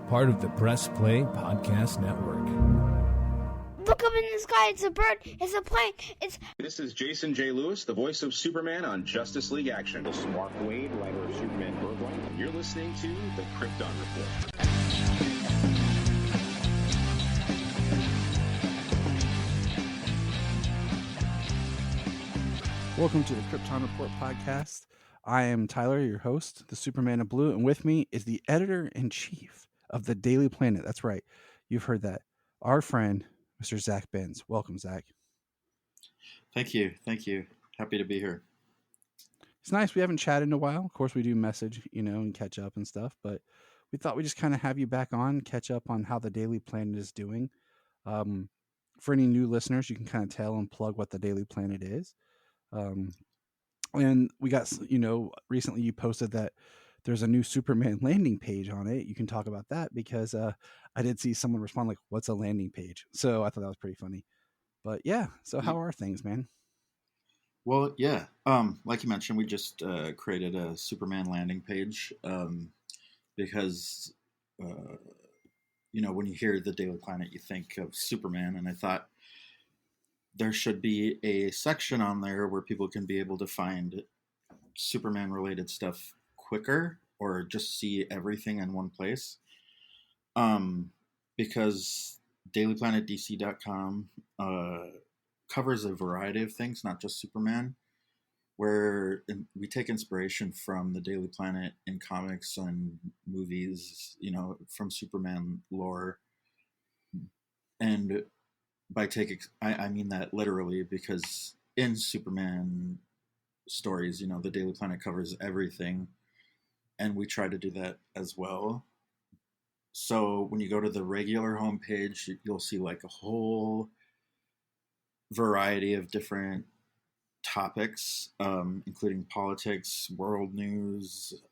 part of the Press Play Podcast Network. Look up in the sky, it's a bird, it's a plane, This is Jason J. Lewis, the voice of Superman on Justice League Action. This is Mark Wade, writer of Superman Birthright. You're listening to the Krypton Report. Welcome to the Krypton Report podcast. I am Tyler, your host, the Superman of Blue, and with me is the editor-in-chief of the Daily Planet. That's right. You've heard that. Our friend, Mr. Zack Benz. Welcome, Zack. Thank you. Happy to be here. It's nice. We haven't chatted in a while. Of course, we do message, and catch up and stuff, but we thought we'd just kind of have you back on, catch up on how the Daily Planet is doing. For any new listeners, you can kind of tell and plug what the Daily Planet is. And we got, recently you posted that there's a new Superman landing page on it. You can talk about that because I did see someone respond like, what's a landing page? So I thought that was pretty funny. But yeah, so how are things, man? Well, yeah. Like you mentioned, we just created a Superman landing page because, when you hear the Daily Planet, you think of Superman. And I thought there should be a section on there where people can be able to find Superman-related stuff quicker or just see everything in one place. Because dailyplanetdc.com covers a variety of things, not just Superman, where we take inspiration from the Daily Planet in comics and movies, from Superman lore. And by taking, I mean that literally, because in Superman stories, the Daily Planet covers everything, and we try to do that as well. So when you go to the regular homepage, you'll see like a whole variety of different topics, including politics, world news.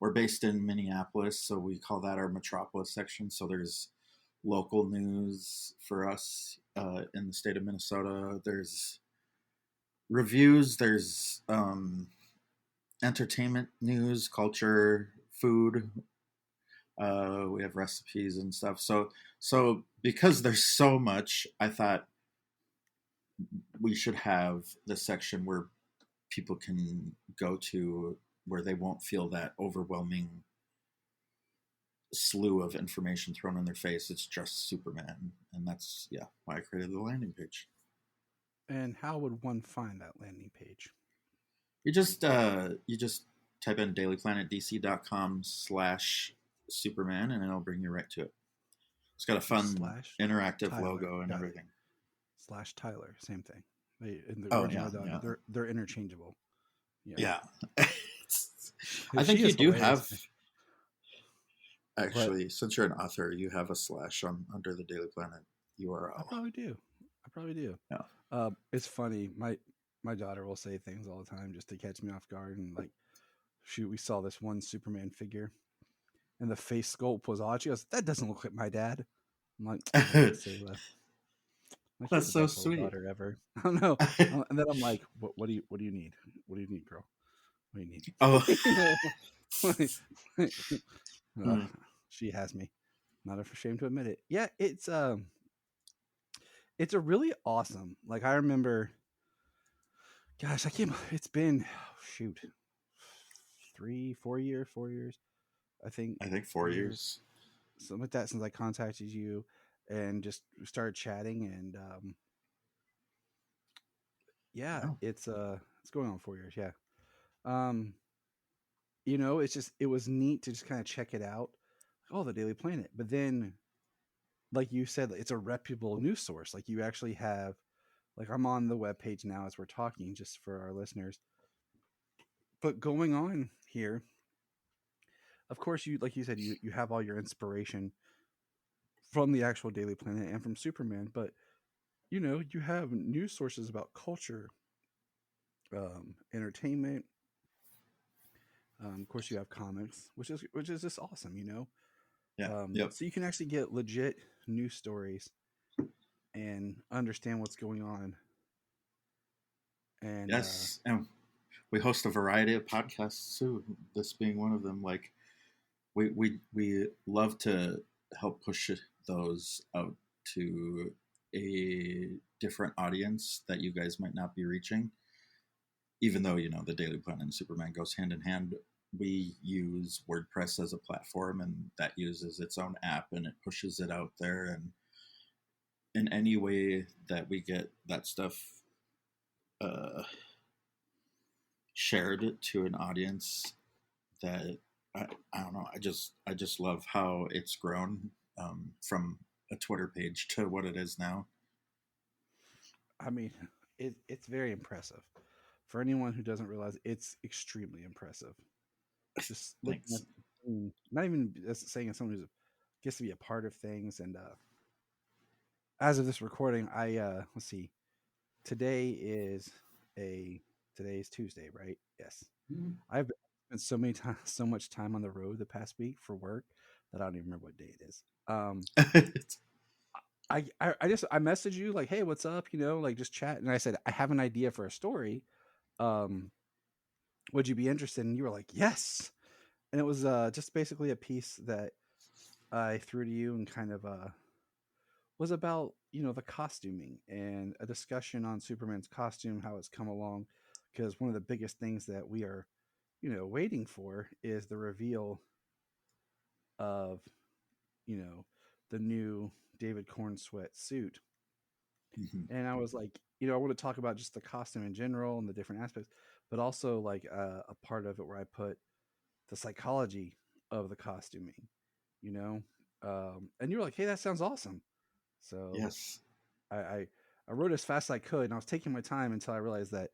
We're based in Minneapolis, so we call that our Metropolis section. So there's local news for us in the state of Minnesota. There's reviews, there's entertainment news, culture, food. We have recipes and stuff. So because there's so much, I thought we should have the section where people can go to where they won't feel that overwhelming slew of information thrown in their face. It's just Superman, and that's why I created the landing page. And how would one find that landing page? You just type in dailyplanetdc.com/Superman, and it'll bring you right to it. It's got a fun interactive Tyler, logo and everything. /Tyler, same thing. They're interchangeable. Yeah. I think you do have. Actually, since you're an author, you have a / under the Daily Planet URL. I probably do. Yeah. It's funny. My daughter will say things all the time just to catch me off guard. And like, shoot, we saw this one Superman figure, and the face sculpt was odd. She goes, "That doesn't look like my dad." I'm like, "That's so sweet." Daughter ever. I don't know. And then I'm like, "What do you need? What do you need, girl? What do you need?" Oh. She has me. Not ashamed to admit it. Yeah, it's a really awesome. Like I remember, gosh, it's been 4 years. I think 4 years. Something like that since I contacted you and just started chatting, and it's going on 4 years. Yeah. It was neat to just kind of check it out. Oh, the Daily Planet. But then, like you said, it's a reputable news source. Like you actually have, like I'm on the webpage now as we're talking, just for our listeners. But going on here, of course, like you said, you have all your inspiration from the actual Daily Planet and from Superman. But, you have news sources about culture, entertainment. Of course, you have comics, which is just awesome, Yeah. So you can actually get legit news stories and understand what's going on. And yes, and we host a variety of podcasts too. This being one of them. Like we love to help push those out to a different audience that you guys might not be reaching. Even though the Daily Planet and Superman goes hand in hand, we use WordPress as a platform, and that uses its own app, and it pushes it out there. And in any way that we get that stuff uh, shared to an audience, that I don't know, I just love how it's grown from a Twitter page to what it is now. I mean, it's very impressive. For anyone who doesn't realize, it's extremely impressive. Just looking Thanks. at, not even saying as someone who gets to be a part of things. And as of this recording, let's see, today is today's Tuesday, right? Yes. Mm-hmm. I've spent so much time on the road the past week for work that I don't even remember what day it is. I messaged you like, hey, what's up? Like just chat. And I said, I have an idea for a story. Would you be interested? And you were like, yes. And it was just basically a piece that I threw to you and kind of was about, the costuming and a discussion on Superman's costume, how it's come along. Because one of the biggest things that we are, waiting for is the reveal of, the new David Corn Sweat suit. Mm-hmm. And I was like, I want to talk about just the costume in general and the different aspects, but also like a part of it where I put the psychology of the costuming, you know. And you were like, "Hey, that sounds awesome." So Yes. I wrote as fast as I could, and I was taking my time until I realized that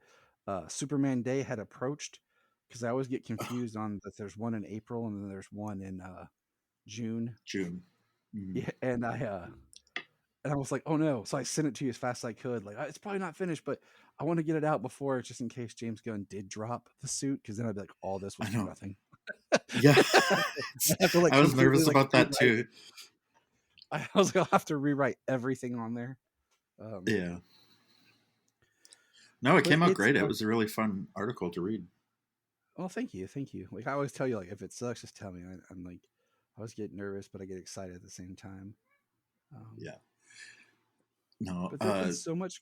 Superman Day had approached, because I always get confused on that. There's one in April and then there's one in June. June. Mm-hmm. Yeah, and I was like, "Oh no!" So I sent it to you as fast as I could. Like, it's probably not finished, but I want to get it out before, just in case James Gunn did drop the suit, because then I'd be like, "All this was I for know. nothing." Yeah. I have to like I was completely nervous like about that rewrite. too. I was like, I'll have to rewrite everything on there. Yeah. No, it But came out it's great. It was a really fun article to read. well, thank you, thank you. Like I always tell you, like if it sucks, just tell me. I'm like, I always get nervous, but I get excited at the same time. Yeah. No. But there's been so much.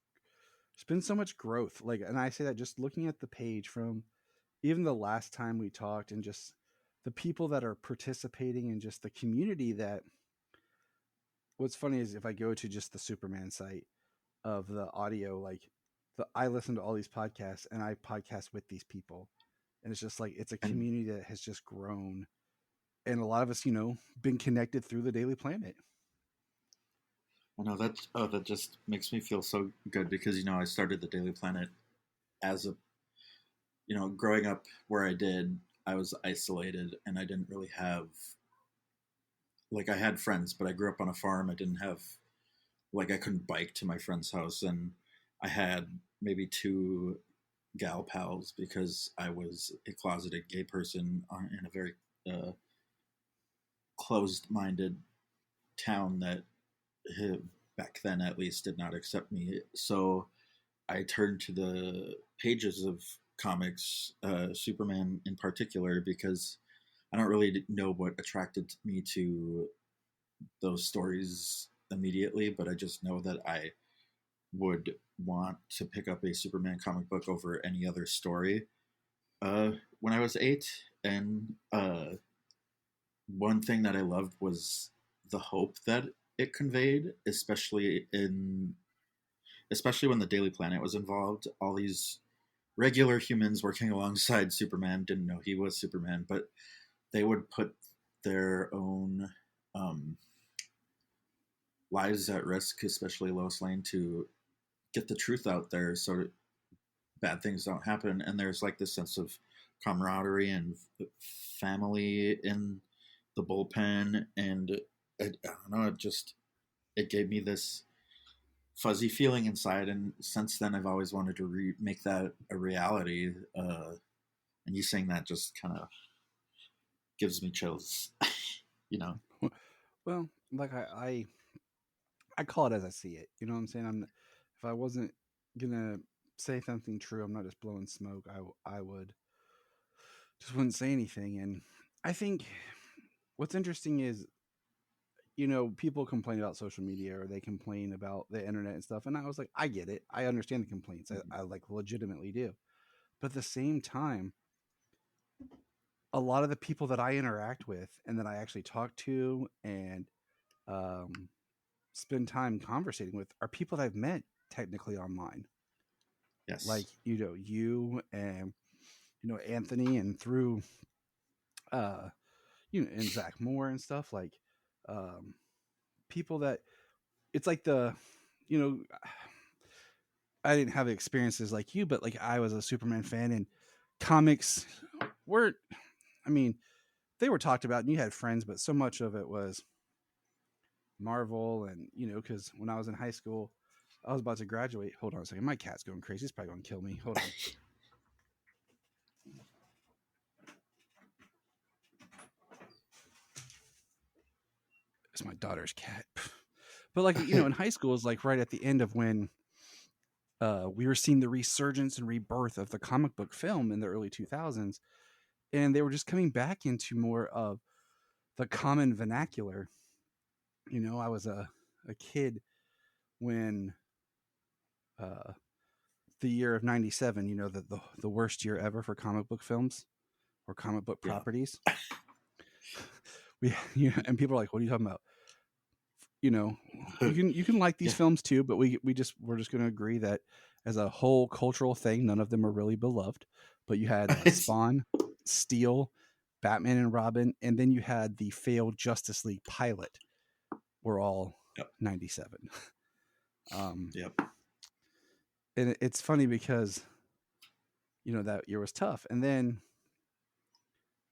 There's been so much growth. Like, and I say that just looking at the page from even the last time we talked, and just the people that are participating, and just the community that. What's funny is if I go to just the Superman site of the audio, like I listen to all these podcasts and I podcast with these people, and it's just like it's a And community that has just grown, and a lot of us, been connected through the Daily Planet. I know that just makes me feel so good, because I started the Daily Planet as a growing up where I did. I was isolated, and I didn't really have, like, I had friends, but I grew up on a farm. I didn't have, like, I couldn't bike to my friend's house, and I had maybe two gal pals because I was a closeted gay person in a very closed-minded town that back then at least did not accept me. So I turned to the pages of comics, Superman in particular, because I don't really know what attracted me to those stories immediately, but I just know that I would want to pick up a Superman comic book over any other story when I was 8. And one thing that I loved was the hope that it conveyed, especially when the Daily Planet was involved. All these regular humans working alongside Superman didn't know he was Superman, but they would put their own lives at risk, especially Lois Lane, to get the truth out there so bad things don't happen. And there's like this sense of camaraderie and family in the bullpen. And I don't know, it gave me this fuzzy feeling inside. And since then, I've always wanted to make that a reality. And you saying that just kind of gives me chills, you know? Well, like I call it as I see it. You know what I'm saying? If I wasn't gonna say something true, I'm not just blowing smoke. I would just wouldn't say anything. And I think what's interesting is, people complain about social media or they complain about the internet and stuff. And I was like, I get it. I understand the complaints. I like legitimately do. But at the same time, a lot of the people that I interact with and that I actually talk to and um, spend time conversating with are people that I've met technically online. Like, Yes. you and, Anthony, and through, uh, and Zach Moore and stuff, like, um, people that it's like you know, I didn't have experiences like you, but like I was a Superman fan, and comics weren't, I mean, they were talked about and you had friends, but so much of it was Marvel. And, because when I was in high school, I was about to graduate. Hold on a second. My cat's going crazy. He's probably going to kill me. Hold on. It's my daughter's cat. But like, in high school is like right at the end of when we were seeing the resurgence and rebirth of the comic book film in the early 2000s. And they were just coming back into more of the common vernacular. I was a kid when uh, the year of 97, the worst year ever for comic book films or comic book Yeah. properties. And people are like, what are you talking about? You can like these films too, but we're just going to agree that as a whole cultural thing, none of them are really beloved. But you had Spawn, Steel, Batman and Robin, and then you had the failed Justice League pilot. Were all 97. Yep. And it's funny because that year was tough, and then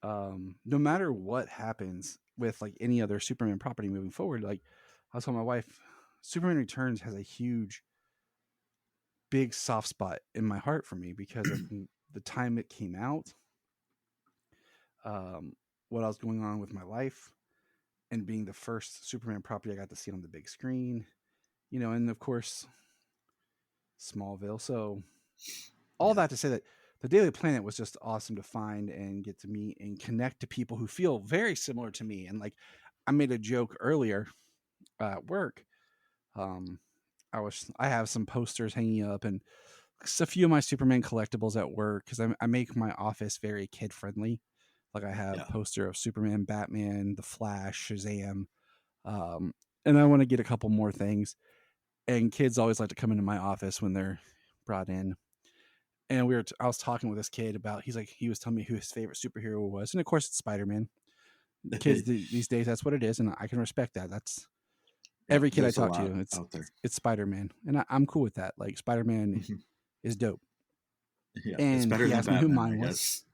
no matter what happens with like any other Superman property moving forward, like I was telling my wife, Superman Returns has a huge, big soft spot in my heart for me because of the time it came out, what I was going on with my life, and being the first Superman property I got to see on the big screen, and of course Smallville. So all that to say that the Daily Planet was just awesome to find and get to meet and connect to people who feel very similar to me. And like I made a joke earlier at work. Um, I have some posters hanging up and a few of my Superman collectibles at work because I make my office very kid friendly. Like I have poster of Superman, Batman, the Flash, Shazam, um, and I want to get a couple more things. And kids always like to come into my office when they're brought in. And I was talking with this kid about, he was telling me who his favorite superhero was. And of course it's Spider-Man. Kids these days, that's what it is. And I can respect that. That's every kid I talk to. It's Spider-Man. And I'm cool with that. Like Spider-Man is dope. Yeah. And it's better he than asked Batman, me who mine I was.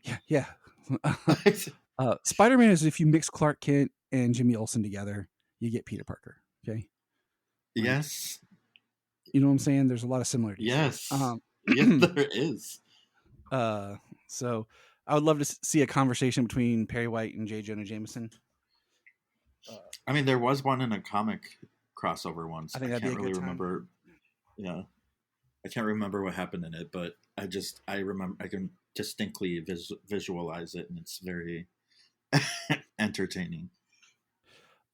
guess. Yeah. Spider-Man is if you mix Clark Kent and Jimmy Olsen together, you get Peter Parker. Okay. Like, yes. You know what I'm saying? There's a lot of similarities. Yes. Yes, there is. So I would love to see a conversation between Perry White and J. Jonah Jameson. I mean, there was one in a comic crossover once. I think I that'd be can't a really good time. remember. Yeah, I can't remember what happened in it, but I remember, I can distinctly visualize it, and it's very entertaining.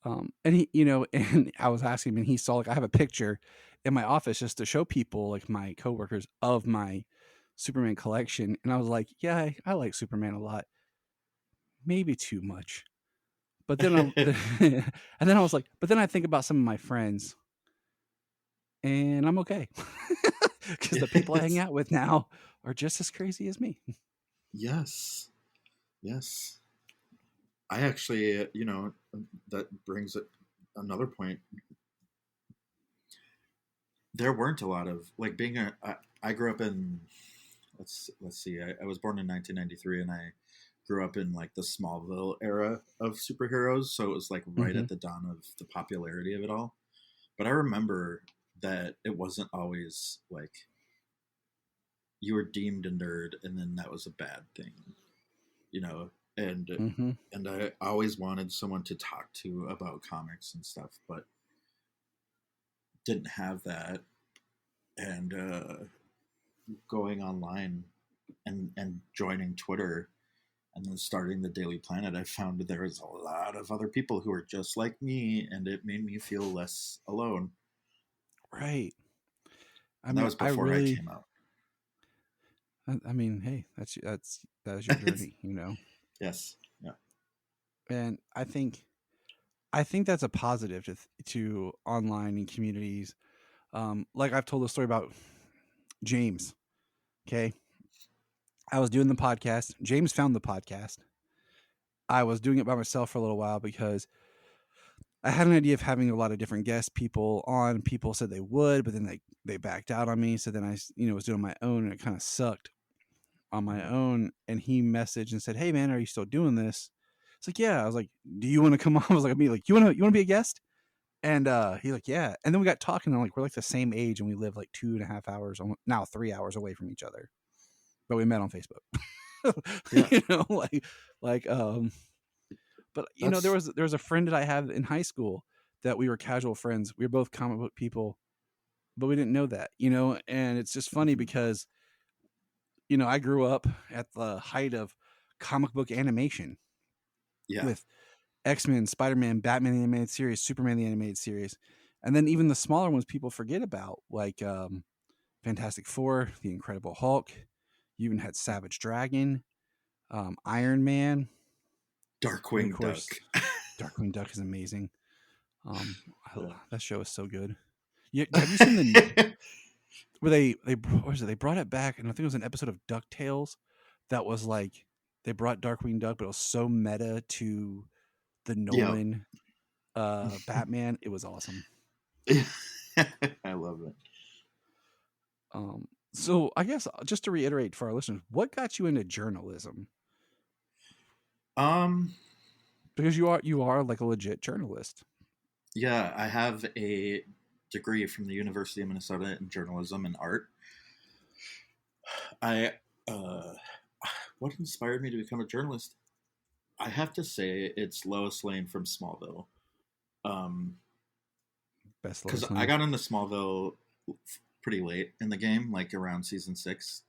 And he, and I was asking him, and he saw, like, I have a picture in my office just to show people, like my coworkers, of my Superman collection. And I was like, yeah, I like Superman a lot. Maybe too much. But then and then I was like, but then I think about some of my friends and I'm okay. Because the people I hang out with now are just as crazy as me. Yes. Yes. I actually, that brings another point. There weren't a lot of, like, I grew up in, let's see, I was born in 1993, and I grew up in like the Smallville era of superheroes. So it was like right at the dawn of the popularity of it all. But I remember that it wasn't always like you were deemed a nerd and then that was a bad thing, and I always wanted someone to talk to about comics and stuff, but didn't have that. And going online and joining Twitter And then starting the Daily Planet, I found there was a lot of other people who were just like me, and it made me feel less alone. Right. And that was before I came out. I mean, hey, that's that was your journey, you know. Yes. Yeah. And I think that's a positive to online and communities. Like I've told a story about James. Okay, I was doing the podcast. James found the podcast. I was doing it by myself for a little while because I had an idea of having a lot of different guest people on. People said they would, but then they backed out on me. So then I, was doing my own, and it kind of sucked on my own. And he messaged and said, "Hey man, are you still doing this?" It's like, "Yeah." I was like, "Do you want to come on?" I was like, "You want to be a guest?" And he's like, "Yeah." And then we got talking, and we're like the same age, and we live like 2.5 hours, now 3 hours away from each other, but we met on Facebook. Yeah. But there was a friend that I had in high school that we were casual friends. We were both comic book people, but we didn't know that, and it's just funny because, I grew up at the height of comic book animation with X-Men, Spider-Man, Batman the animated series, Superman the animated series. And then even the smaller ones people forget about, like Fantastic Four, The Incredible Hulk. You even had Savage Dragon, Iron Man. Darkwing Duck. Darkwing Duck is amazing. That show is so good. Yeah, have you seen the where they brought it back, and I think it was an episode of DuckTales that was like they brought Darkwing Duck, but it was so meta to the Nolan Batman. It was awesome. I love it. So I guess just to reiterate for our listeners, what got you into journalism? Because you are like a legit journalist. Yeah, I have a degree from the University of Minnesota in journalism and art. What inspired me to become a journalist? I have to say it's Lois Lane from Smallville. Best because I got into Smallville pretty late in the game, like around season 6.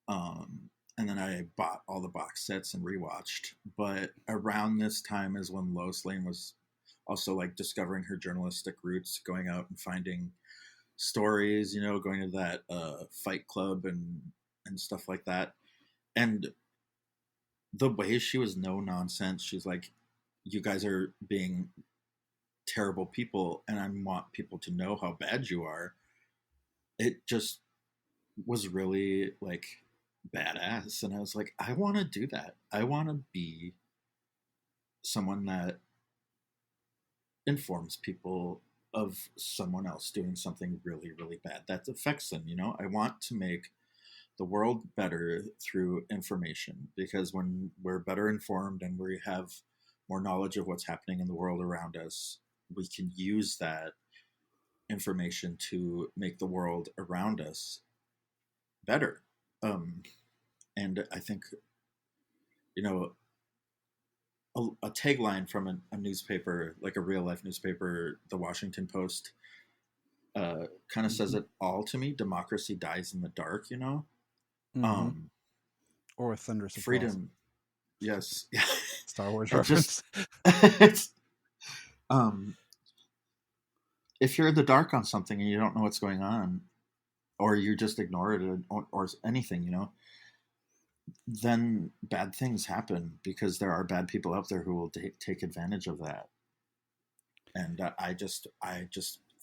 And then I bought all the box sets and rewatched. But around this time is when Lois Lane was also like discovering her journalistic roots, going out and finding stories, going to that fight club and stuff like that. And the way she was no nonsense, she's like, you guys are being terrible people, and I want people to know how bad you are. It just was really like badass, and I was like, I want to do that. I want to be someone that informs people of someone else doing something really, really bad that affects them. I want to make the world better through information, because when we're better informed and we have more knowledge of what's happening in the world around us, we can use that information to make the world around us better. And I think, a tagline from a newspaper, like a real life newspaper, the Washington Post, kind of says it all to me. Democracy dies in the dark, or a thunderous freedom. Applause. Yes. Star Wars reference. If you're in the dark on something and you don't know what's going on, or you just ignore it, or anything, then bad things happen, because there are bad people out there who will take advantage of that. And I just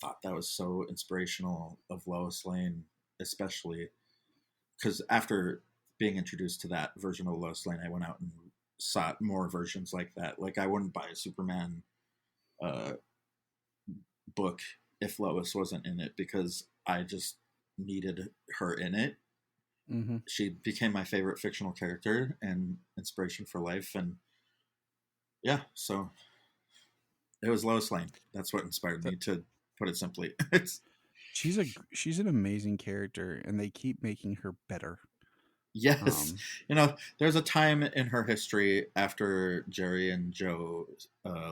thought that was so inspirational of Lois Lane, especially because after being introduced to that version of Lois Lane, I went out and sought more versions like that. Like, I wouldn't buy a Superman book if Lois wasn't in it, because I just needed her in it. Mm-hmm. She became my favorite fictional character and inspiration for life. And yeah, so it was Lois Lane. That's what inspired me, to put it simply. She's an amazing character, and they keep making her better. Yes. There's a time in her history after Jerry and Joe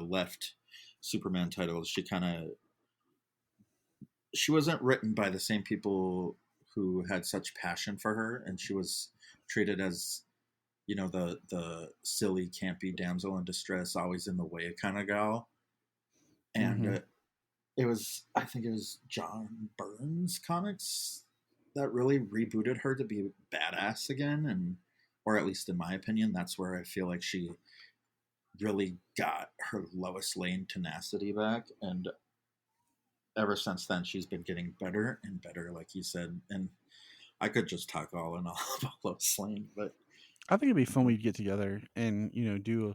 left Superman titles, she wasn't written by the same people who had such passion for her, and she was treated as, the silly, campy damsel in distress, always in the way kind of gal. And I think it was John Burns comics that really rebooted her to be badass again, and or at least in my opinion, that's where I feel like she really got her Lois Lane tenacity back. And ever since then, she's been getting better and better, like you said. And I could just talk all in all about Lois Lane, but I think it'd be fun we'd get together and do.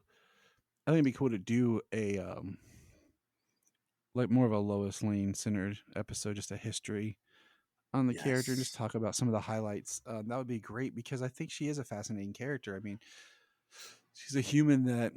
I think it'd be cool to do a like more of a Lois Lane centered episode, just a history on the character, and just yes, talk about some of the highlights. That would be great because I think she is a fascinating character. I mean, she's a human that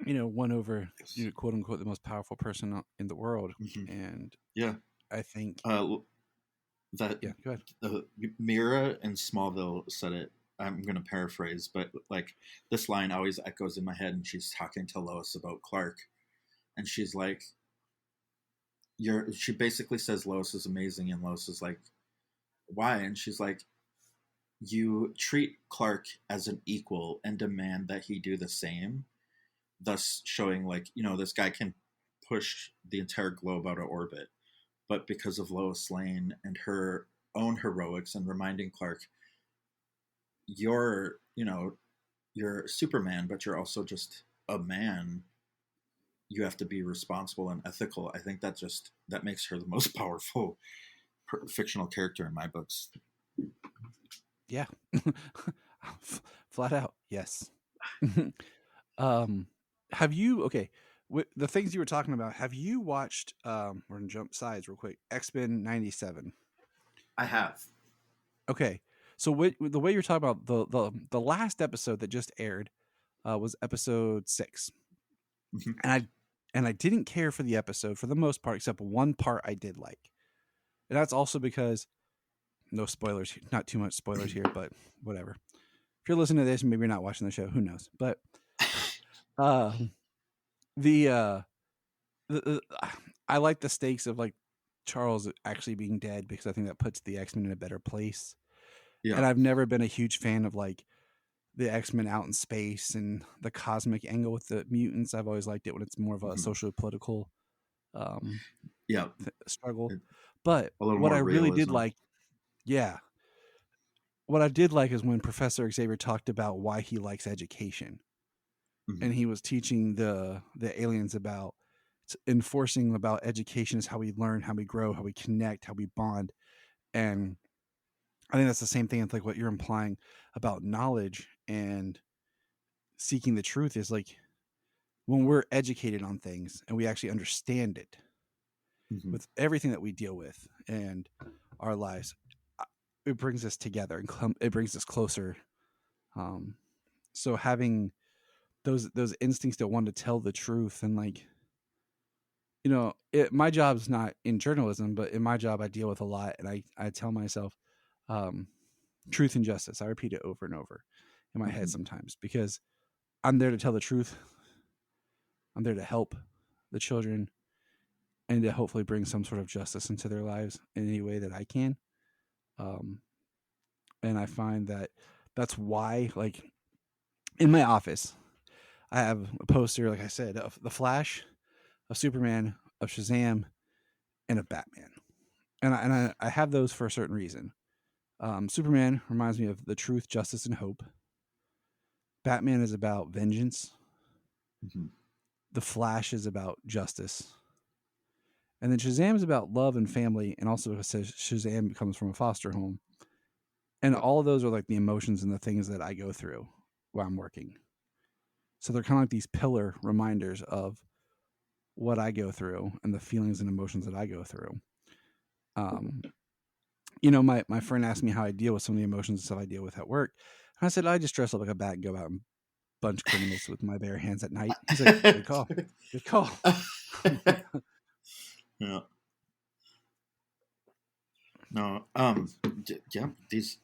won over quote unquote the most powerful person in the world, and yeah, I think that yeah. Go ahead. Mira in Smallville said it. I'm going to paraphrase, but like this line always echoes in my head, and she's talking to Lois about Clark, and she's like, she basically says Lois is amazing, and Lois is like, why? And she's like, you treat Clark as an equal and demand that he do the same, thus showing like, this guy can push the entire globe out of orbit. But because of Lois Lane and her own heroics and reminding Clark, you're Superman, but you're also just a man. You have to be responsible and ethical. I think that makes her the most powerful fictional character in my books. Yeah. Flat out, yes. Have you the things you were talking about? Have you watched? We're gonna jump sides real quick. X-Men '97. I have. Okay, so the way you're talking about the last episode that just aired was episode 6, and I didn't care for the episode for the most part, except one part I did like, and that's also because no spoilers, not too much spoilers here, but whatever. If you're listening to this, maybe you're not watching the show, who knows? But the I like the stakes of like Charles actually being dead because I think that puts the X-Men in a better place. Yeah. And I've never been a huge fan of like the X-Men out in space and the cosmic angle with the mutants. I've always liked it when it's more of a social political struggle. But what I really did like, what I did like is when Professor Xavier talked about why he likes education. And he was teaching the aliens about enforcing about education is how we learn, how we grow, how we connect, how we bond. And I think that's the same thing. It's like what you're implying about knowledge and seeking the truth is like when we're educated on things and we actually understand it with everything that we deal with and our lives, it brings us together and it brings us closer. So having those instincts that want to tell the truth and like, my job's not in journalism, but in my job I deal with a lot, and I tell myself truth and justice. I repeat it over and over in my head sometimes because I'm there to tell the truth. I'm there to help the children and to hopefully bring some sort of justice into their lives in any way that I can. And I find that that's why, like, in my office, I have a poster, like I said, of the Flash, of Superman, of Shazam, and of Batman. And I have those for a certain reason. Superman reminds me of the truth, justice, and hope. Batman is about vengeance. The Flash is about justice. And then Shazam is about love and family, and also Shazam comes from a foster home. And all of those are like the emotions and the things that I go through while I'm working. So they're kind of like these pillar reminders of what I go through and the feelings and emotions that I go through. My friend asked me how I deal with some of the emotions and stuff I deal with at work. And I said, I just dress up like a bat and go out and bunch criminals with my bare hands at night. He's like, good call. Good call. Yeah. No. Yeah. These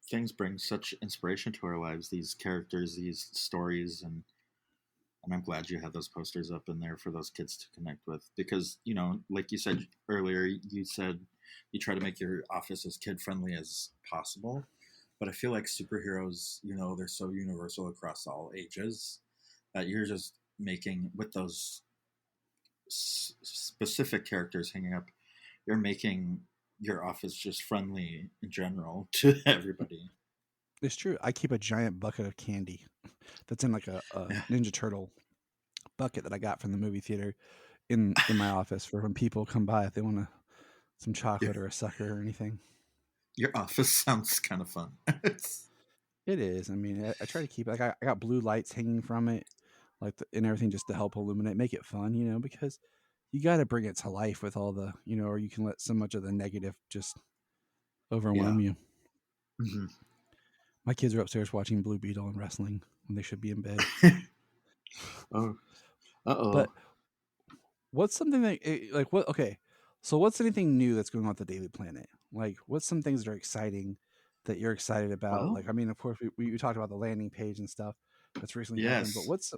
things bring such inspiration to our lives. These characters, these stories, and I'm glad you had those posters up in there for those kids to connect with because like you said earlier, you said you try to make your office as kid friendly as possible, But I feel like superheroes, they're so universal across all ages that you're just making, with those specific characters hanging up, you're making your office just friendly in general to everybody. It's true. I keep a giant bucket of candy that's in like a Yeah. Ninja Turtle bucket that I got from the movie theater in my office for when people come by if they want some chocolate or a sucker or anything. Your office sounds kind of fun. It is. I mean, I try to keep like I got blue lights hanging from it, like and everything just to help illuminate, make it fun, because you got to bring it to life with all the, or you can let so much of the negative just overwhelm you. Mm-hmm. My kids are upstairs watching Blue Beetle and wrestling when they should be in bed. Oh, uh-oh. But what's something that like what? Okay, so what's anything new that's going on with the Daily Planet? Like, what's some things that are exciting that you're excited about? Well, Like, I mean, of course, we talked about the landing page and stuff that's recently happened, but yes,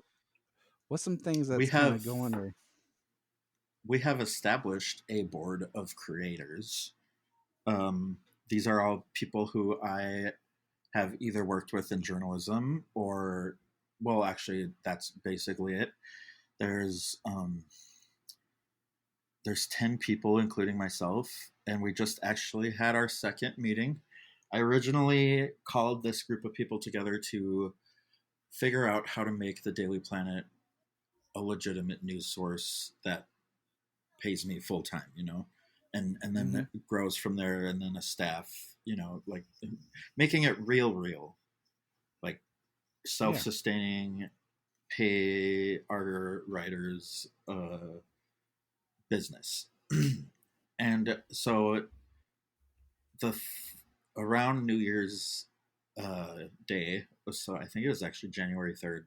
what's some things we that's kind have of going or we have established a board of creators. These are all people who I have either worked with in journalism or, well, actually, that's basically it. There's 10 people, including myself, and we just actually had our second meeting. I originally called this group of people together to figure out how to make the Daily Planet a legitimate news source that pays me full time, and then it grows from there, and then a staff, like making it real, like self-sustaining, pay our writers business. And so the around New Year's Day, so I think it was actually January 3rd,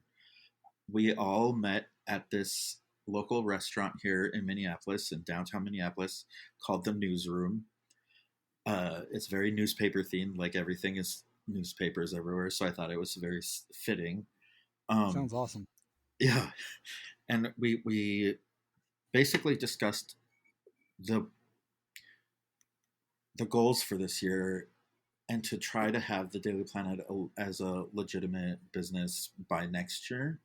we all met at this local restaurant here in Minneapolis, in downtown Minneapolis, called the Newsroom. It's very newspaper themed, like everything is newspapers everywhere, so I thought it was very fitting. sounds awesome. Yeah, and we basically discussed the goals for this year, and to try to have the Daily Planet as a legitimate business by next year.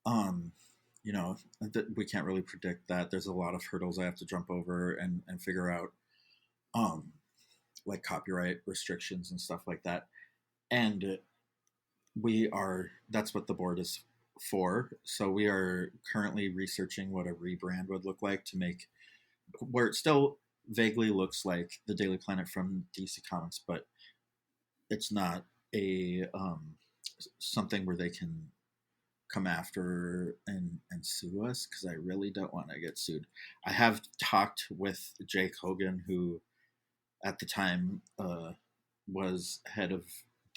Um, we can't really predict that. There's a lot of hurdles I have to jump over and figure out, like copyright restrictions and stuff like that. And that's what the board is for. So we are currently researching what a rebrand would look like to make where it still vaguely looks like the Daily Planet from DC Comics, but it's not a something where they can come after and sue us, because I really don't want to get sued. I have talked with Jake Hogan, who at the time was head of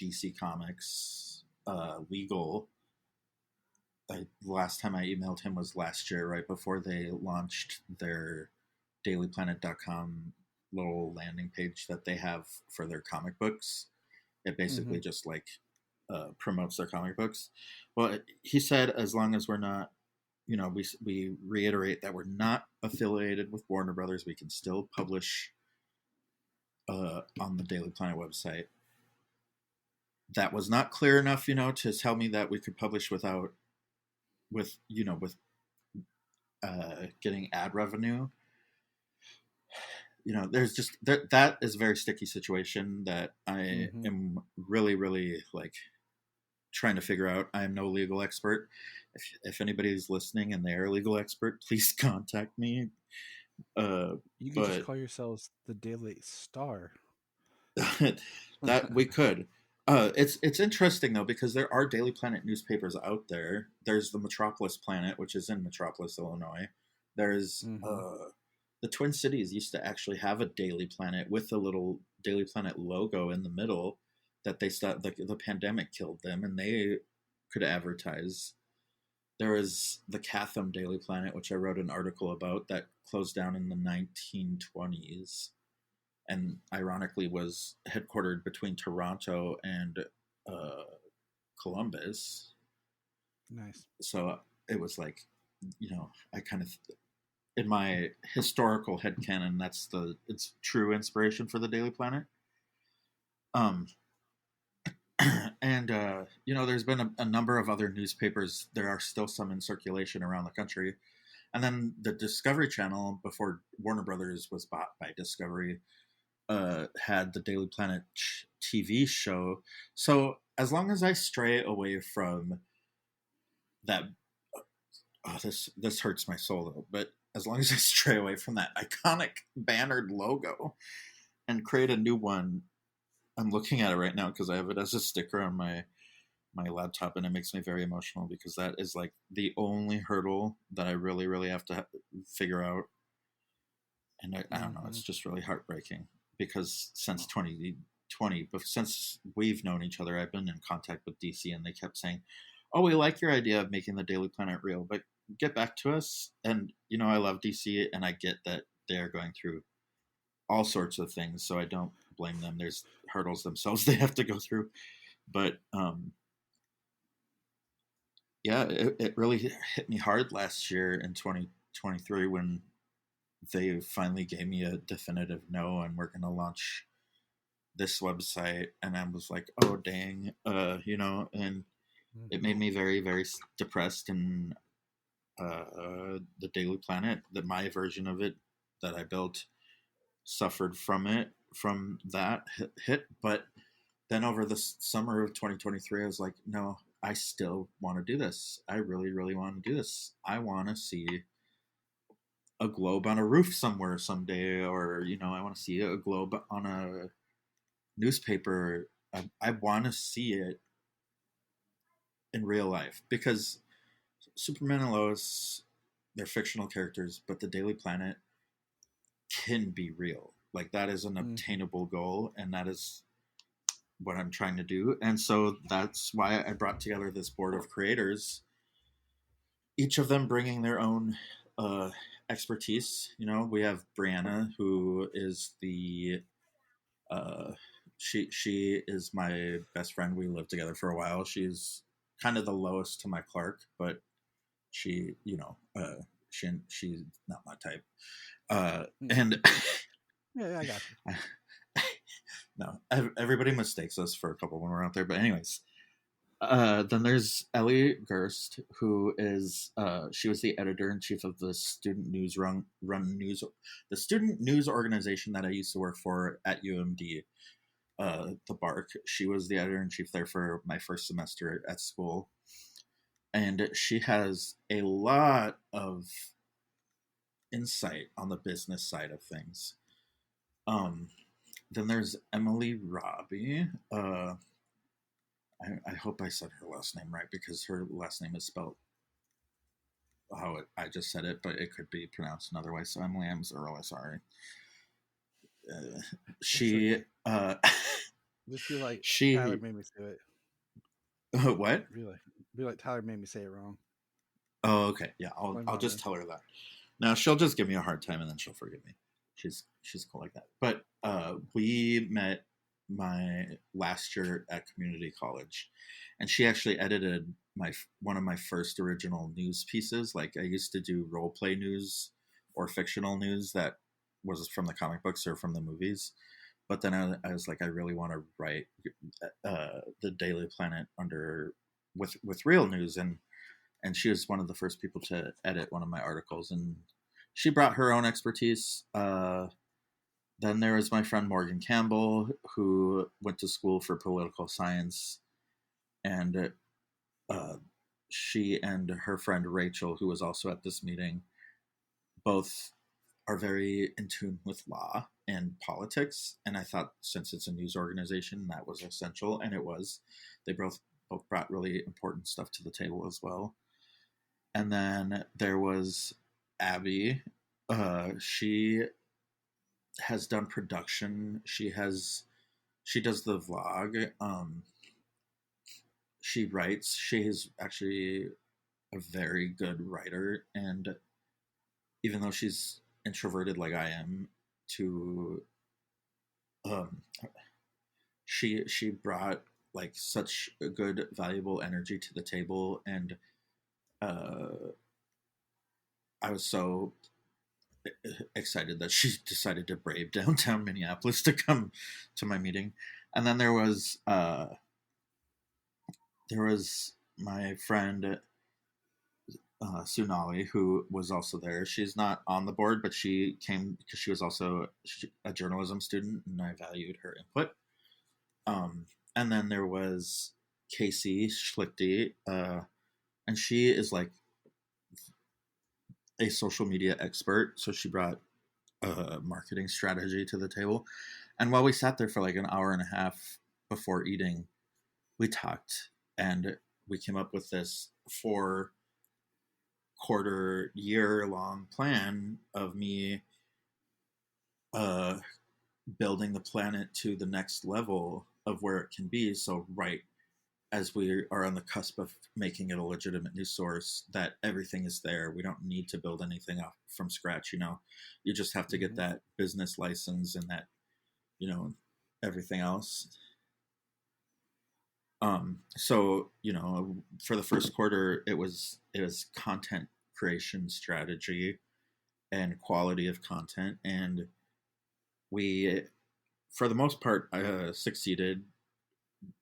DC Comics legal. Last time I emailed him was last year, right before they launched their dailyplanet.com little landing page that they have for their comic books. It basically just like promotes their comic books. Well, he said as long as we're not, we reiterate that we're not affiliated with Warner Brothers, we can still publish on the Daily Planet website. That was not clear enough, to tell me that we could publish with getting ad revenue. There's just that is a very sticky situation that I am really, really like trying to figure out. I am no legal expert. If anybody's listening and they're a legal expert, please contact me. You can just call yourselves the Daily Star. That we could. It's interesting though, because there are Daily Planet newspapers out there. There's the Metropolis Planet, which is in Metropolis, Illinois. There's the Twin Cities used to actually have a Daily Planet with a little Daily Planet logo in the middle that they stopped. The pandemic killed them, and they could advertise. There was the Catham Daily Planet, which I wrote an article about, that closed down in the 1920s, and ironically was headquartered between Toronto and Columbus. Nice. So it was like, I kind of, in my historical headcanon, it's true inspiration for the Daily Planet. And there's been a number of other newspapers. There are still some in circulation around the country. And then the Discovery Channel, before Warner Brothers was bought by Discovery, had the Daily Planet TV show. So as long as I stray away from that, this hurts my soul though, but as long as I stray away from that iconic bannered logo and create a new one, I'm looking at it right now because I have it as a sticker on my laptop, and it makes me very emotional because that is like the only hurdle that I really, really have to figure out. And I don't know, it's just really heartbreaking because since 2020, but since we've known each other, I've been in contact with DC, and they kept saying, "Oh, we like your idea of making the Daily Planet real, but get back to us." And I love DC, and I get that they are going through all sorts of things, so I don't blame them. There's hurdles themselves they have to go through, but yeah, it really hit me hard last year in 2023 when they finally gave me a definitive no, and we're going to launch this website. And I was like, oh, dang, and it made me very, very depressed. And the Daily Planet, my version of it that I built, suffered from that hit. But then over the summer of 2023, I was like, no, I still want to do this. I really, really want to do this. I want to see a globe on a roof somewhere someday, or, I want to see a globe on a newspaper. I want to see it in real life, because Superman and Lois, they're fictional characters, but the Daily Planet can be real. Like, that is an obtainable goal, and that is what I'm trying to do. And so that's why I brought together this board of creators, each of them bringing their own expertise. We have Brianna, who is the she is my best friend. We lived together for a while. She's kind of the Lois to my Clark, but she's not my type. And yeah, I got you. No, everybody mistakes us for a couple when we're out there. But anyways, then there's Ellie Gerst, who is she was the editor-in-chief of the student news the student news organization that I used to work for at UMD, the Bark. She was the editor-in-chief there for my first semester at school, and she has a lot of insight on the business side of things. Then there's Emily Robbie. I hope I said her last name right, because her last name is spelled how I just said it, but it could be pronounced another way. So Emily, I'm really sorry. She just feel like she Tyler made me say it. What? Be like Tyler made me say it wrong. Oh, okay. Yeah, I'll just tell her that. Now she'll just give me a hard time, and then she'll forgive me. She's cool like that. But we met my last year at community college, and she actually edited one of my first original news pieces. Like, I used to do role play news or fictional news that was from the comic books or from the movies. But then I was like, I really want to write the Daily Planet with real news, and she was one of the first people to edit one of my articles, and she brought her own expertise. Then there was my friend Morgan Campbell, who went to school for political science, and she and her friend Rachel, who was also at this meeting, both are very in tune with law and politics. And I thought, since it's a news organization, that was essential, and it was. They both brought really important stuff to the table as well. And then there was Abby. She has done production. She does the vlog. She writes. She is actually a very good writer, and even though she's introverted like I am, she brought like such a good, valuable energy to the table, and I was so excited that she decided to brave downtown Minneapolis to come to my meeting. And then there was there was my friend Sunali, who was also there. She's not on the board, but she came because she was also a journalism student, and I valued her input. And then there was Casey Schlichty, and she is like a social media expert, so she brought a marketing strategy to the table. And while we sat there for like an hour and a half before eating, we talked, and we came up with this 4-quarter year long plan of me building the planet to the next level of where it can be. So right as we are on the cusp of making it a legitimate news source, that everything is there. We don't need to build anything up from scratch. You just have to get that business license and that, everything else. So, for the first quarter, it was content creation strategy and quality of content. And we, for the most part, succeeded.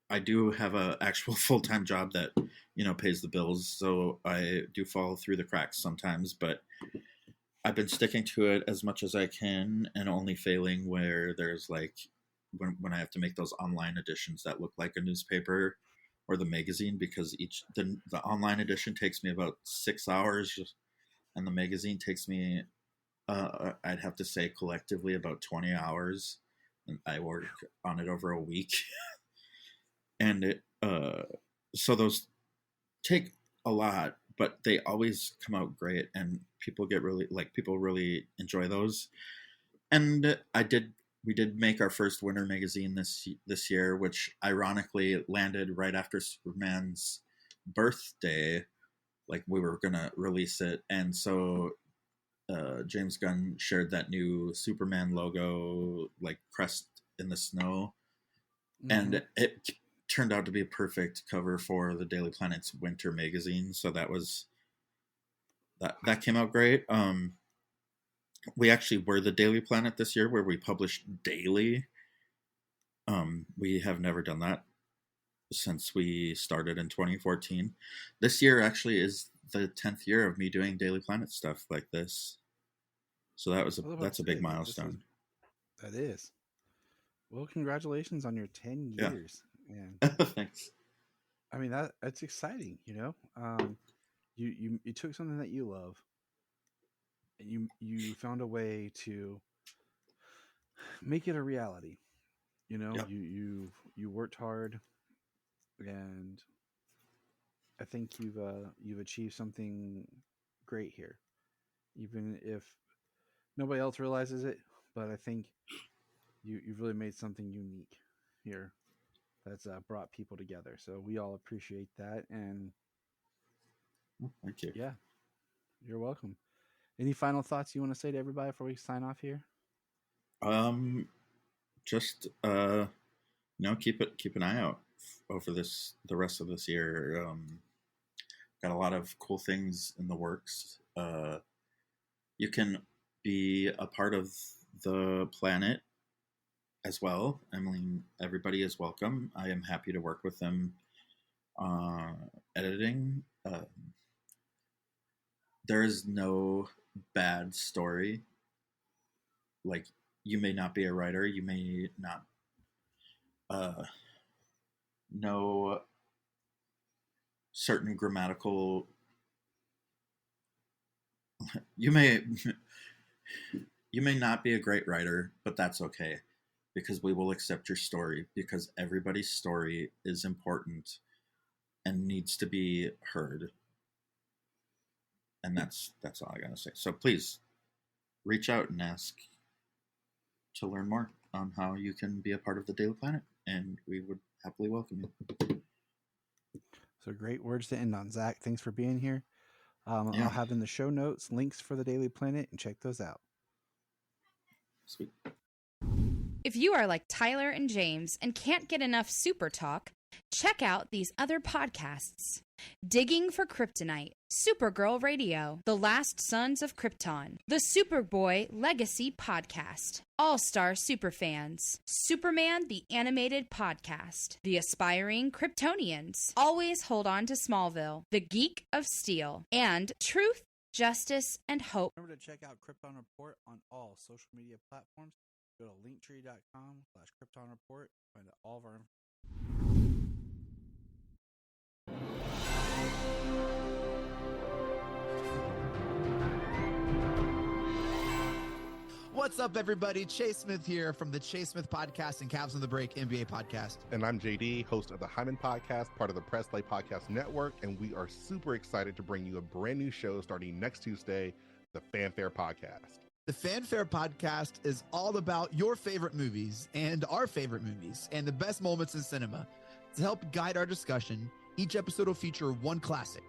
I do have a actual full-time job that, pays the bills. So I do fall through the cracks sometimes, but I've been sticking to it as much as I can and only failing where there's like, when I have to make those online editions that look like a newspaper or the magazine, because the online edition takes me about 6 hours and the magazine takes me, I'd have to say collectively about 20 hours. And I work on it over a week. And so those take a lot, but they always come out great, and people really enjoy those. And we did make our first winter magazine this year, which ironically landed right after Superman's birthday. Like we were gonna release it, and so James Gunn shared that new Superman logo, like crest in the snow, and it turned out to be a perfect cover for the Daily Planet's winter magazine. So that came out great. We actually were the Daily Planet this year, where we published daily. We have never done that since we started in 2014. This year actually is the 10th year of me doing Daily Planet stuff like this. So that's a big milestone. That is. Well, congratulations on your 10 years. And thanks. I mean, that's exciting, you took something that you love and you found a way to make it a reality. Yep. You worked hard, and I think you've achieved something great here, even if nobody else realizes it. But I think you've really made something unique here that's brought people together. So we all appreciate that. And thank you. Yeah, you're welcome. Any final thoughts you want to say to everybody before we sign off here? Just keep an eye out over the rest of this year. Got a lot of cool things in the works. You can be a part of the planet as well. I mean, everybody is welcome. I am happy to work with them editing. There is no bad story. Like, you may not be a writer, you may not know certain grammatical, you may not be a great writer, but that's okay, because we will accept your story, because everybody's story is important and needs to be heard. And that's all I gotta say. So please reach out and ask to learn more on how you can be a part of the Daily Planet, and we would happily welcome you. So great words to end on, Zach. Thanks for being here. I'll have in the show notes links for the Daily Planet, and check those out. Sweet. If you are like Tyler and James and can't get enough super talk, check out these other podcasts. Digging for Kryptonite, Supergirl Radio, The Last Sons of Krypton, the Superboy Legacy Podcast, All-Star Superfans, Superman the Animated Podcast, The Aspiring Kryptonians, Always Hold On to Smallville, The Geek of Steel, and Truth, Justice, and Hope. Remember to check out Krypton Report on all social media platforms. Go to linktree.com/Krypton Report. Find out all of our What's up, everybody? Chase Smith here from the Chase Smith Podcast and Cavs on the Break NBA Podcast. And I'm JD, host of the Hyman Podcast, part of the Press Play Podcast Network, and we are super excited to bring you a brand new show starting next Tuesday, the Fanfare Podcast. The Fanfare Podcast is all about your favorite movies and our favorite movies and the best moments in cinema. To help guide our discussion, each episode will feature one classic,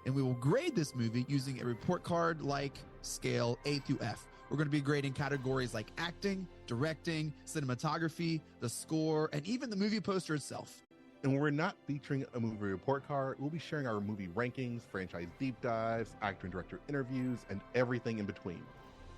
and we will grade this movie using a report card-like scale A through F. We're going to be grading categories like acting, directing, cinematography, the score, and even the movie poster itself. And when we're not featuring a movie report card, we'll be sharing our movie rankings, franchise deep dives, actor and director interviews, and everything in between.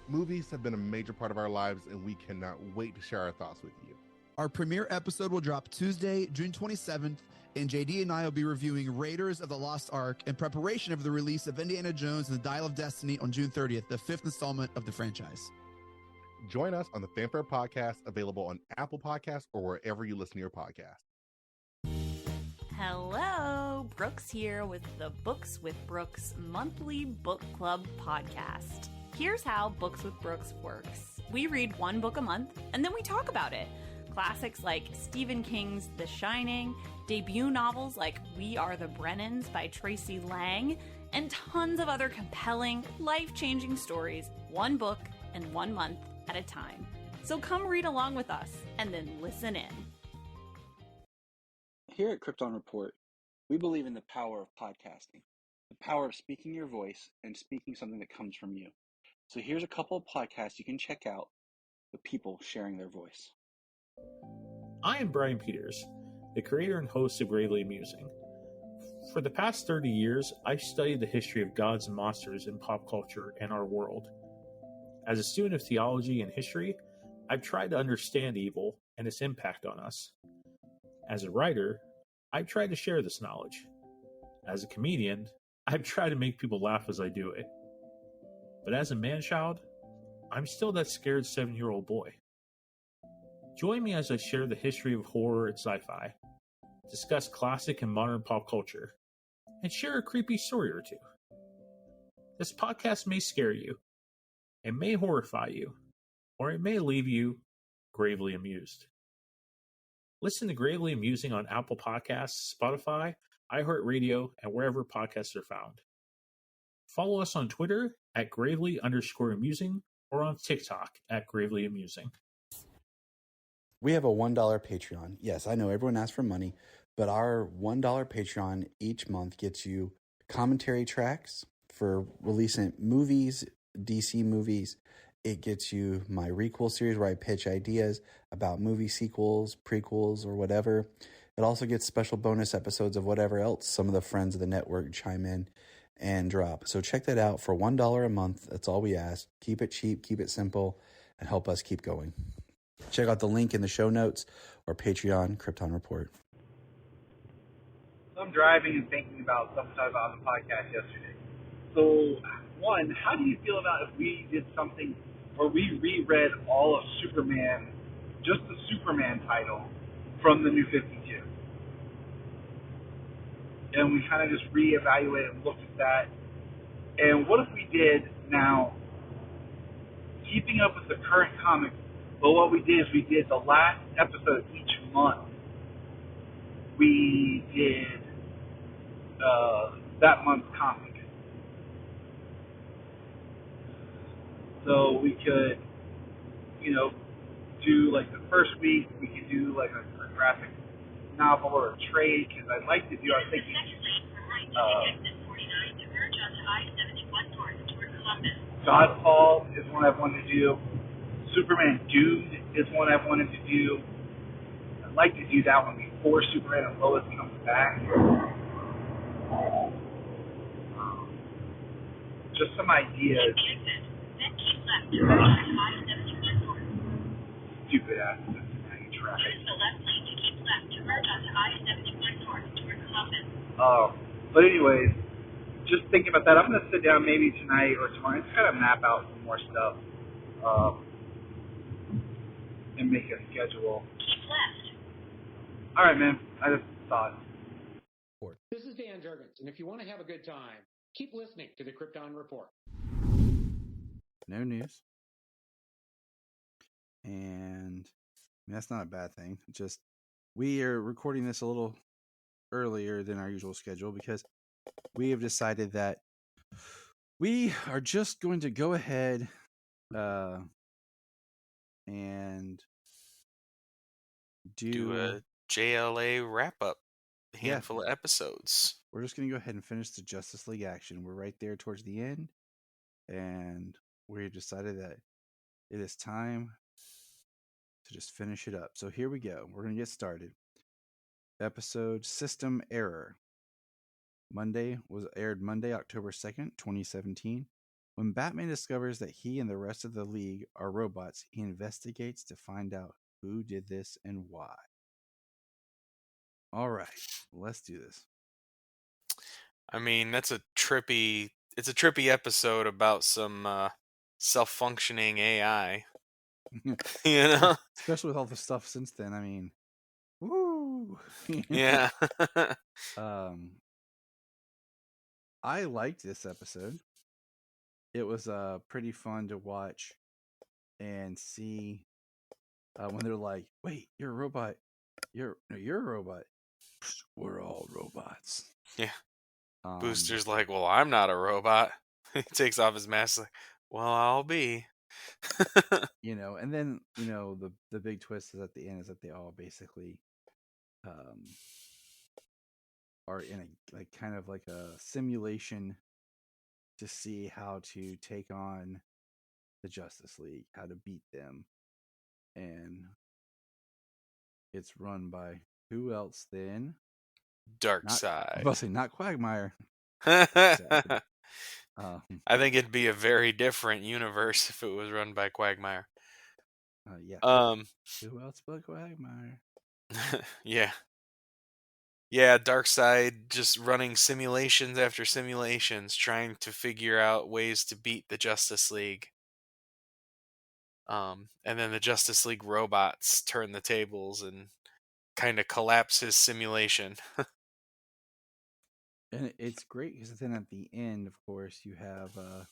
Movies have been a major part of our lives, and we cannot wait to share our thoughts with you. Our premiere episode will drop Tuesday, June 27th, and JD and I will be reviewing Raiders of the Lost Ark in preparation of the release of Indiana Jones and the Dial of Destiny on June 30th, the 5th installment of the franchise. Join us on the Fanfare Podcast, available on Apple Podcasts or wherever you listen to your podcast. Hello, Brooks here with the Books with Brooks monthly book club podcast. Here's how Books with Brooks works. We read one book a month, and then we talk about it. Classics like Stephen King's The Shining, debut novels like We Are the Brennans by Tracy Lang, and tons of other compelling, life-changing stories, one book and 1 month at a time. So come read along with us, and then listen in. Here at Krypton Report, we believe in the power of podcasting, the power of speaking your voice and speaking something that comes from you. So here's a couple of podcasts you can check out with people sharing their voice. I am Brian Peters, the creator and host of Gravely Amusing. For the past 30 years, I've studied the history of gods and monsters in pop culture and our world. As a student of theology and history, I've tried to understand evil and its impact on us. As a writer, I've tried to share this knowledge. As a comedian, I've tried to make people laugh as I do it. But as a man-child, I'm still that scared 7-year-old boy. Join me as I share the history of horror and sci-fi, discuss classic and modern pop culture, and share a creepy story or two. This podcast may scare you, it may horrify you, or it may leave you gravely amused. Listen to Gravely Amusing on Apple Podcasts, Spotify, iHeartRadio, and wherever podcasts are found. Follow us on Twitter at Gravely_Amusing or on TikTok at Gravely Amusing. We have a $1 Patreon. Yes, I know everyone asks for money, but our $1 Patreon each month gets you commentary tracks for releasing movies, DC movies. It gets you my Requel series where I pitch ideas about movie sequels, prequels, or whatever. It also gets special bonus episodes of whatever else some of the friends of the network chime in and drop. So check that out for $1 a month. That's all we ask. Keep it cheap, keep it simple, and help us keep going. Check out the link in the show notes or Patreon, Krypton Report. I'm driving and thinking about something I talked about on the podcast yesterday. So, one, how do you feel about if we did something where we reread all of Superman, just the Superman title, from the New 52? And we kind of just reevaluated and looked at that. And what if we did now, keeping up with the current comics, but what we did is we did the last episode each month. We did that month's comic. So we could, do like the first week, we could do like a graphic novel or a trade, because I'd like to do, I was thinking, Godfall is one I've wanted to do. Superman Dude is one I've wanted to do. I'd like to do that one before Superman and Lois comes back. just some ideas. Stupid ass Cincinnati traffic. But anyways, just thinking about that, I'm gonna sit down maybe tonight or tomorrow and just kind of map out some more stuff, and make a schedule. All right, man. I just thought. This is Dan Jurgens, and if you want to have a good time, keep listening to the Krypton Report. No news. And that's not a bad thing. Just we are recording this a little earlier than our usual schedule because we have decided that we are just going to go ahead and do a JLA wrap-up, handful of episodes. We're just going to go ahead and finish the Justice League action. We're right there towards the end, and we decided that it is time to just finish it up. So here we go. We're going to get started. Episode System Error. Aired Monday, October 2nd, 2017. When Batman discovers that he and the rest of the League are robots, he investigates to find out who did this and why. All right, let's do this. I mean, it's a trippy episode about some self-functioning AI. You know? Especially with all the stuff since then. I mean, woo! Yeah. I liked this episode. It was pretty fun to watch and see when they're like, "Wait, you're a robot. You're a robot. We're all robots." Yeah. Booster's like, "Well, I'm not a robot." He takes off his mask like, "Well, I'll be." And then, the big twist is at the end is that they all basically are in a kind of like a simulation to see how to take on the Justice League, how to beat them. And it's run by who else then? Darkseid. I was about to say, not Quagmire. I think it'd be a very different universe if it was run by Quagmire. Yeah. Who else but Quagmire? Yeah. Yeah, Darkseid just running simulations after simulations, trying to figure out ways to beat the Justice League. And then the Justice League robots turn the tables and kind of collapse his simulation. And it's great because then at the end, of course, you have the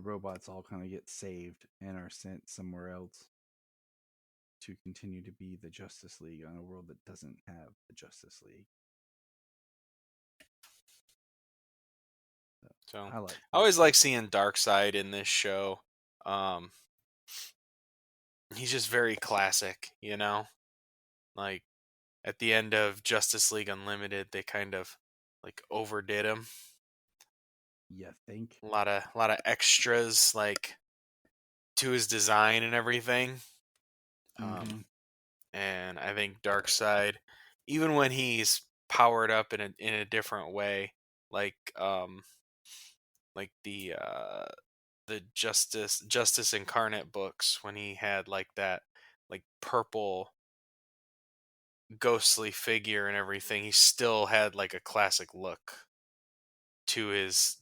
robots all kind of get saved and are sent somewhere else to continue to be the Justice League on a world that doesn't have the Justice League. So I always like seeing Darkseid in this show. He's just very classic, Like at the end of Justice League Unlimited, they kind of like overdid him. Yeah, think a lot of extras like to his design and everything. And I think Darkseid, even when he's powered up in a different way, like the Justice Incarnate books, when he had like that like purple ghostly figure and everything, he still had like a classic look to his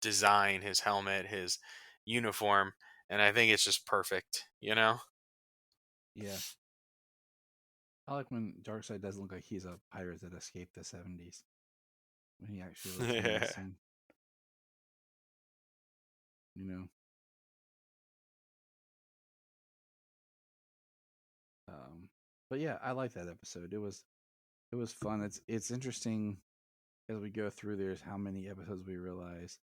design, his helmet, his uniform, and I think it's just perfect, Yeah. I like when Darkseid doesn't look like he's a pirate that escaped the 70s. When he actually looks menacing. But yeah, I like that episode. It was fun. It's interesting as we go through there's how many episodes we realize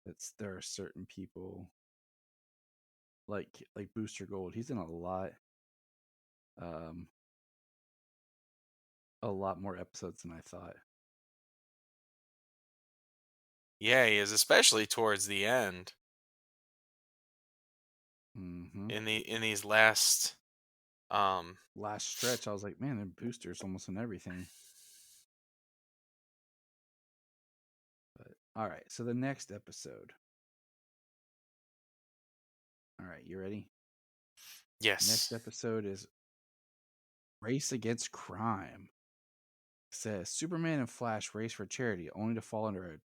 that there are certain people like Booster Gold. He's in a lot more episodes than I thought. Yeah, he is, especially towards the end. Mm-hmm. In these last stretch, I was like, man, the Booster's almost in everything. But All right, so the next episode. All right, you ready? Yes. Next episode is Race Against Crime. It says Superman and Flash race for charity, only to fall under a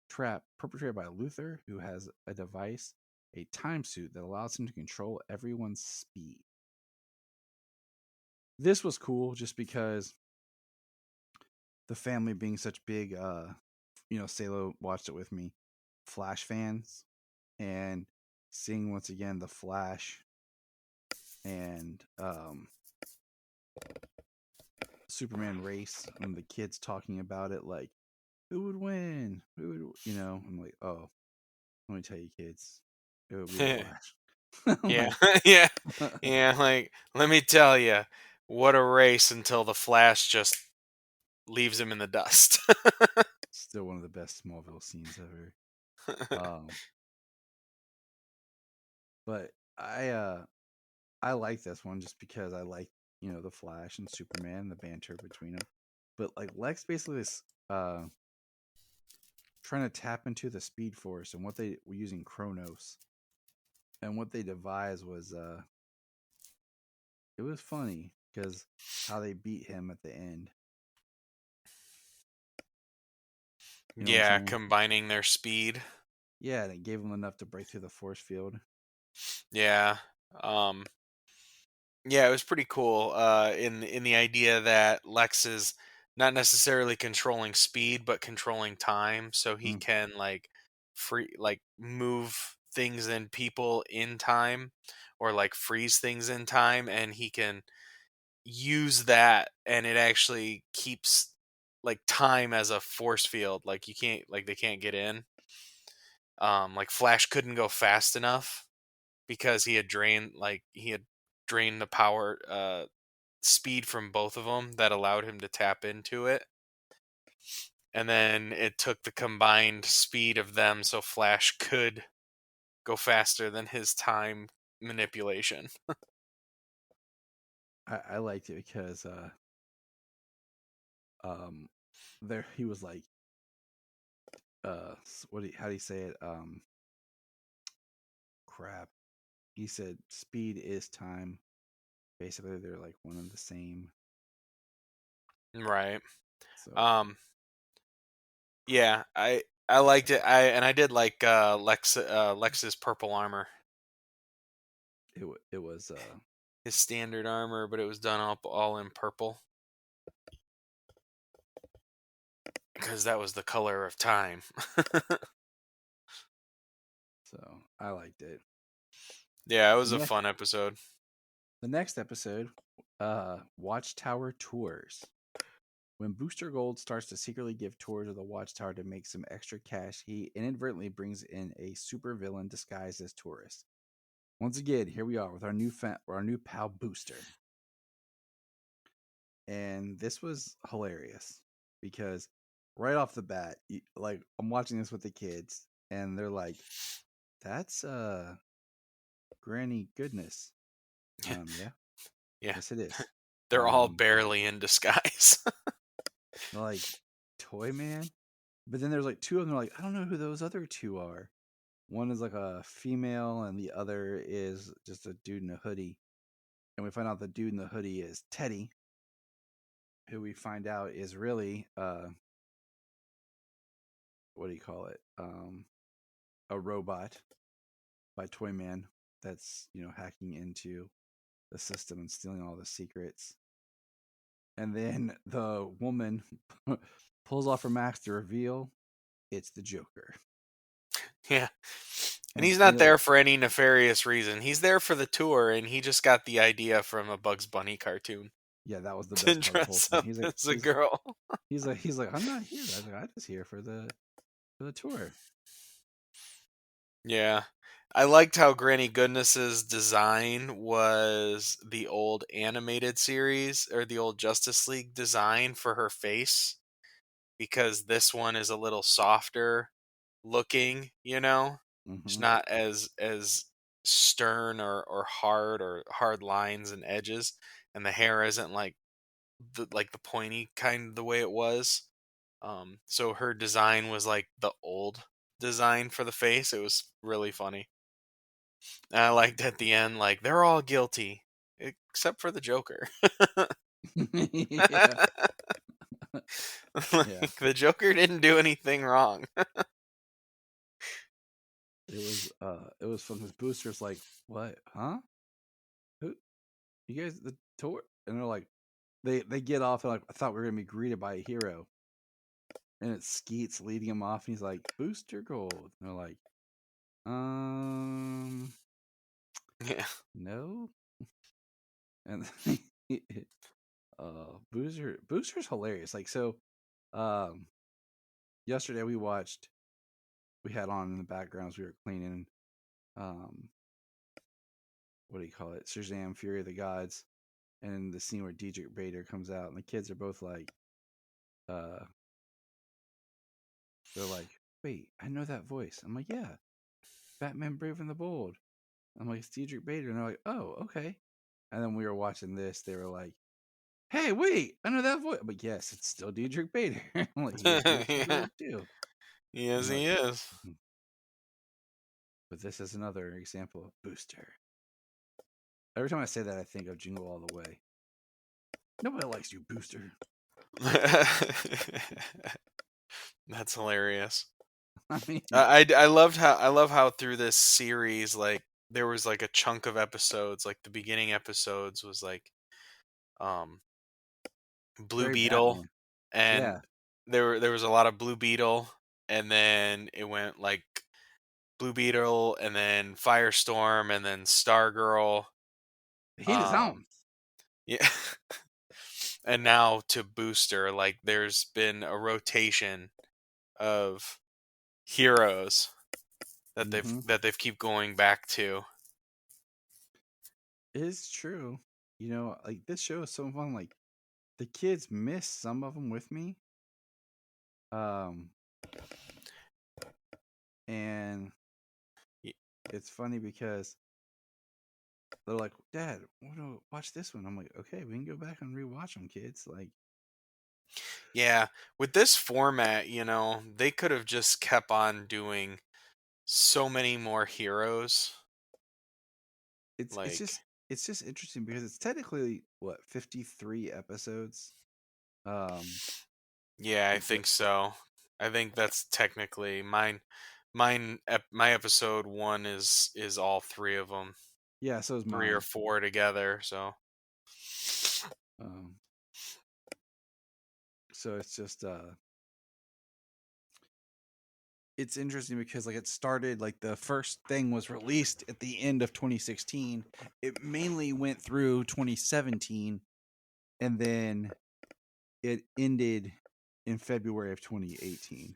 trap perpetrated by Luthor, who has a device, a time suit that allows him to control everyone's speed. This was cool just because the family being such big, Salo watched it with me, Flash fans, and seeing once again the Flash and Superman race and the kids talking about it like, who would win? Who would, I'm like, oh, let me tell you, kids, it would be the Flash. Yeah, yeah. Like, let me tell you, what a race until the Flash just leaves him in the dust. Still one of the best Smallville scenes ever. But I like this one just because I like the Flash and Superman, the banter between them. But like Lex basically is trying to tap into the Speed Force, and what they were using Kronos, and what they devised was it was funny because how they beat him at the end. You know what I'm Yeah, saying? combining their speed. Yeah, and it gave them enough to break through the force field. Yeah. Yeah, it was pretty cool. In the idea that Lex is not necessarily controlling speed, but controlling time, so he can move things and people in time, or like freeze things in time, and he can use that, and it actually keeps like time as a force field. Like they can't get in. Like Flash couldn't go fast enough because he had drained the power speed from both of them that allowed him to tap into it. And then it took the combined speed of them so Flash could go faster than his time manipulation. I liked it because there he was like how do you say it? Crap. He said speed is time. Basically they're like one and the same. Right. So yeah, I liked it. I did like Lex's purple armor. It was his standard armor, but it was done up all in purple. Because that was the color of time. So I liked it. Yeah, it was a fun episode. The next episode, Watchtower Tours. When Booster Gold starts to secretly give tours of the Watchtower to make some extra cash, he inadvertently brings in a supervillain disguised as tourist. Once again, here we are with our new pal Booster. And this was hilarious because right off the bat, I'm watching this with the kids, and they're like, "That's Granny Goodness." Yeah. Yeah. Yes, it is. They're all barely in disguise. Like, Toy Man? But then there's like two of them, like, I don't know who those other two are. One is like a female, and the other is just a dude in a hoodie. And we find out the dude in the hoodie is Teddy, who we find out is really what do you call it? A robot by Toyman that's hacking into the system and stealing all the secrets. And then the woman pulls off her mask to reveal it's the Joker. Yeah. And he's not there for any nefarious reason. He's there for the tour, and he just got the idea from a Bugs Bunny cartoon. Yeah, that was the best part of the whole thing. He's like, as a girl. He's like, I'm not here. I'm just here for the tour. Yeah. I liked how Granny Goodness's design was the old animated series, or the old Justice League design for her face, because this one is a little softer looking, It's not as stern or hard lines and edges, and the hair isn't like the pointy kind, the way it was. So her design was like the old design for the face. It was really funny. And I liked at the end, like, they're all guilty except for the Joker. Yeah. Like, Yeah. the Joker didn't do anything wrong. It was fun because Booster's like, what? Huh? Who? You guys the tour? And they're like, they get off and like, I thought we were gonna be greeted by a hero. And it's Skeets leading him off, and he's like, Booster Gold. And they're like, Yeah. no. And Booster's hilarious. Like, so yesterday we had on in the background as we were cleaning what do you call it? Shazam! Fury of the Gods, and the scene where Diedrich Bader comes out, and the kids are both like, they're like, wait, I know that voice. I'm like, yeah, Batman Brave and the Bold. I'm like, it's Diedrich Bader, and they're like, oh, okay. And then we were watching this. They were like, hey, wait, I know that voice. I'm like, yes, it's still Diedrich Bader. I'm like, he is Booster Gold too. Yes, I'm he like, is. But this is another example of Booster. Every time I say that, I think of Jingle All the Way. Nobody likes you, Booster. That's hilarious. I mean, I love how through this series, like, there was like a chunk of episodes, like the beginning episodes was like Blue very Beetle, Batman. and Yeah. there was a lot of Blue Beetle, and then it went like Blue Beetle, and then Firestorm, and then Stargirl. The heat is on. Yeah. And now to Booster, like, there's been a rotation of heroes that they've keep going back to. It is true. You know, like, this show is so fun. Like, the kids miss some of them with me. And it's funny because they're like, Dad, watch this one. I'm like, okay, we can go back and rewatch them, kids. Like, Yeah, with this format, they could have just kept on doing so many more heroes. it's just interesting because it's technically what, 53 episodes. Yeah, I think so. I think that's technically my episode 1 is all 3 of them. Yeah, so is 3 mine. or 4 together. So it's just it's interesting because, like, it started, like, the first thing was released at the end of 2016. It mainly went through 2017, and then it ended in February of 2018.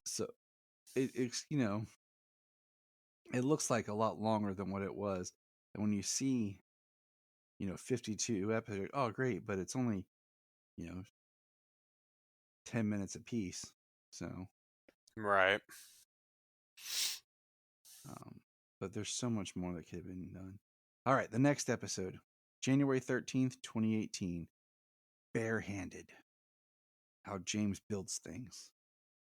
So it's it looks like a lot longer than what it was. And when you see 52 episodes, oh great, but it's only 10 minutes a piece. So right. But there's so much more that could have been done. All right, the next episode, January 13th, 2018, Barehanded. How James builds things.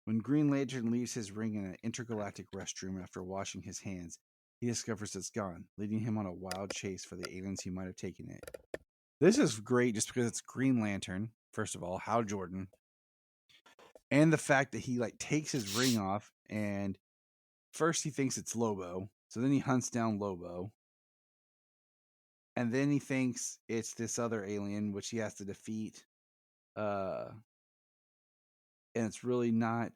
When Green Lantern leaves his ring in an intergalactic restroom after washing his hands, he discovers it's gone, leading him on a wild chase for the aliens who might have taken it. This is great just because it's Green Lantern, first of all, Hal Jordan, and the fact that he, like, takes his ring off, and first he thinks it's Lobo, so then he hunts down Lobo, and then he thinks it's this other alien which he has to defeat, and it's really not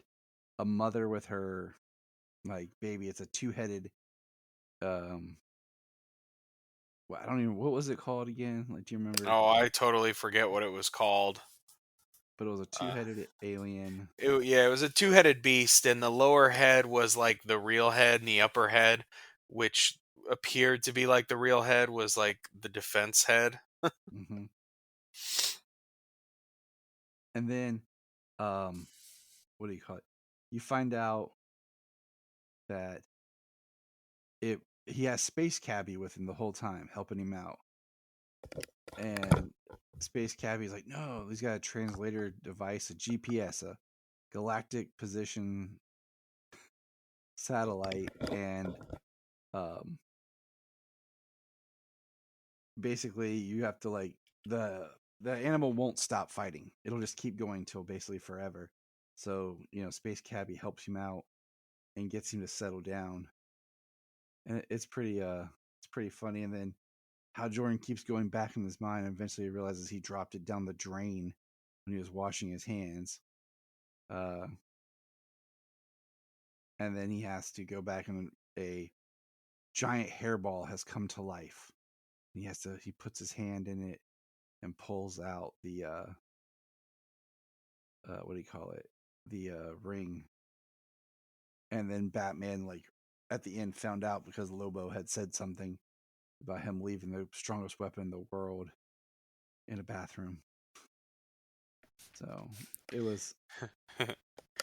a mother with her, like, baby. It's a two-headed, I don't even, what was it called again? Like, do you remember? Oh, I totally forget what it was called. But it was a two-headed alien. It was a two-headed beast, and the lower head was like the real head, and the upper head, which appeared to be like the real head, was like the defense head. Mm-hmm. And then, what do you call it? You find out that he has Space Cabbie with him the whole time, helping him out. And Space Cabbie's like, no, he's got a translator device, a GPS, a galactic position satellite, and basically you have to like the animal won't stop fighting. It'll just keep going till basically forever. So, Space Cabbie helps him out and gets him to settle down. And it's pretty funny. And then how Jordan keeps going back in his mind and eventually he realizes he dropped it down the drain when he was washing his hands. And then he has to go back and a giant hairball has come to life. He puts his hand in it and pulls out the what do you call it? The ring. And then Batman, like at the end, found out because Lobo had said something about him leaving the strongest weapon in the world in a bathroom. So it was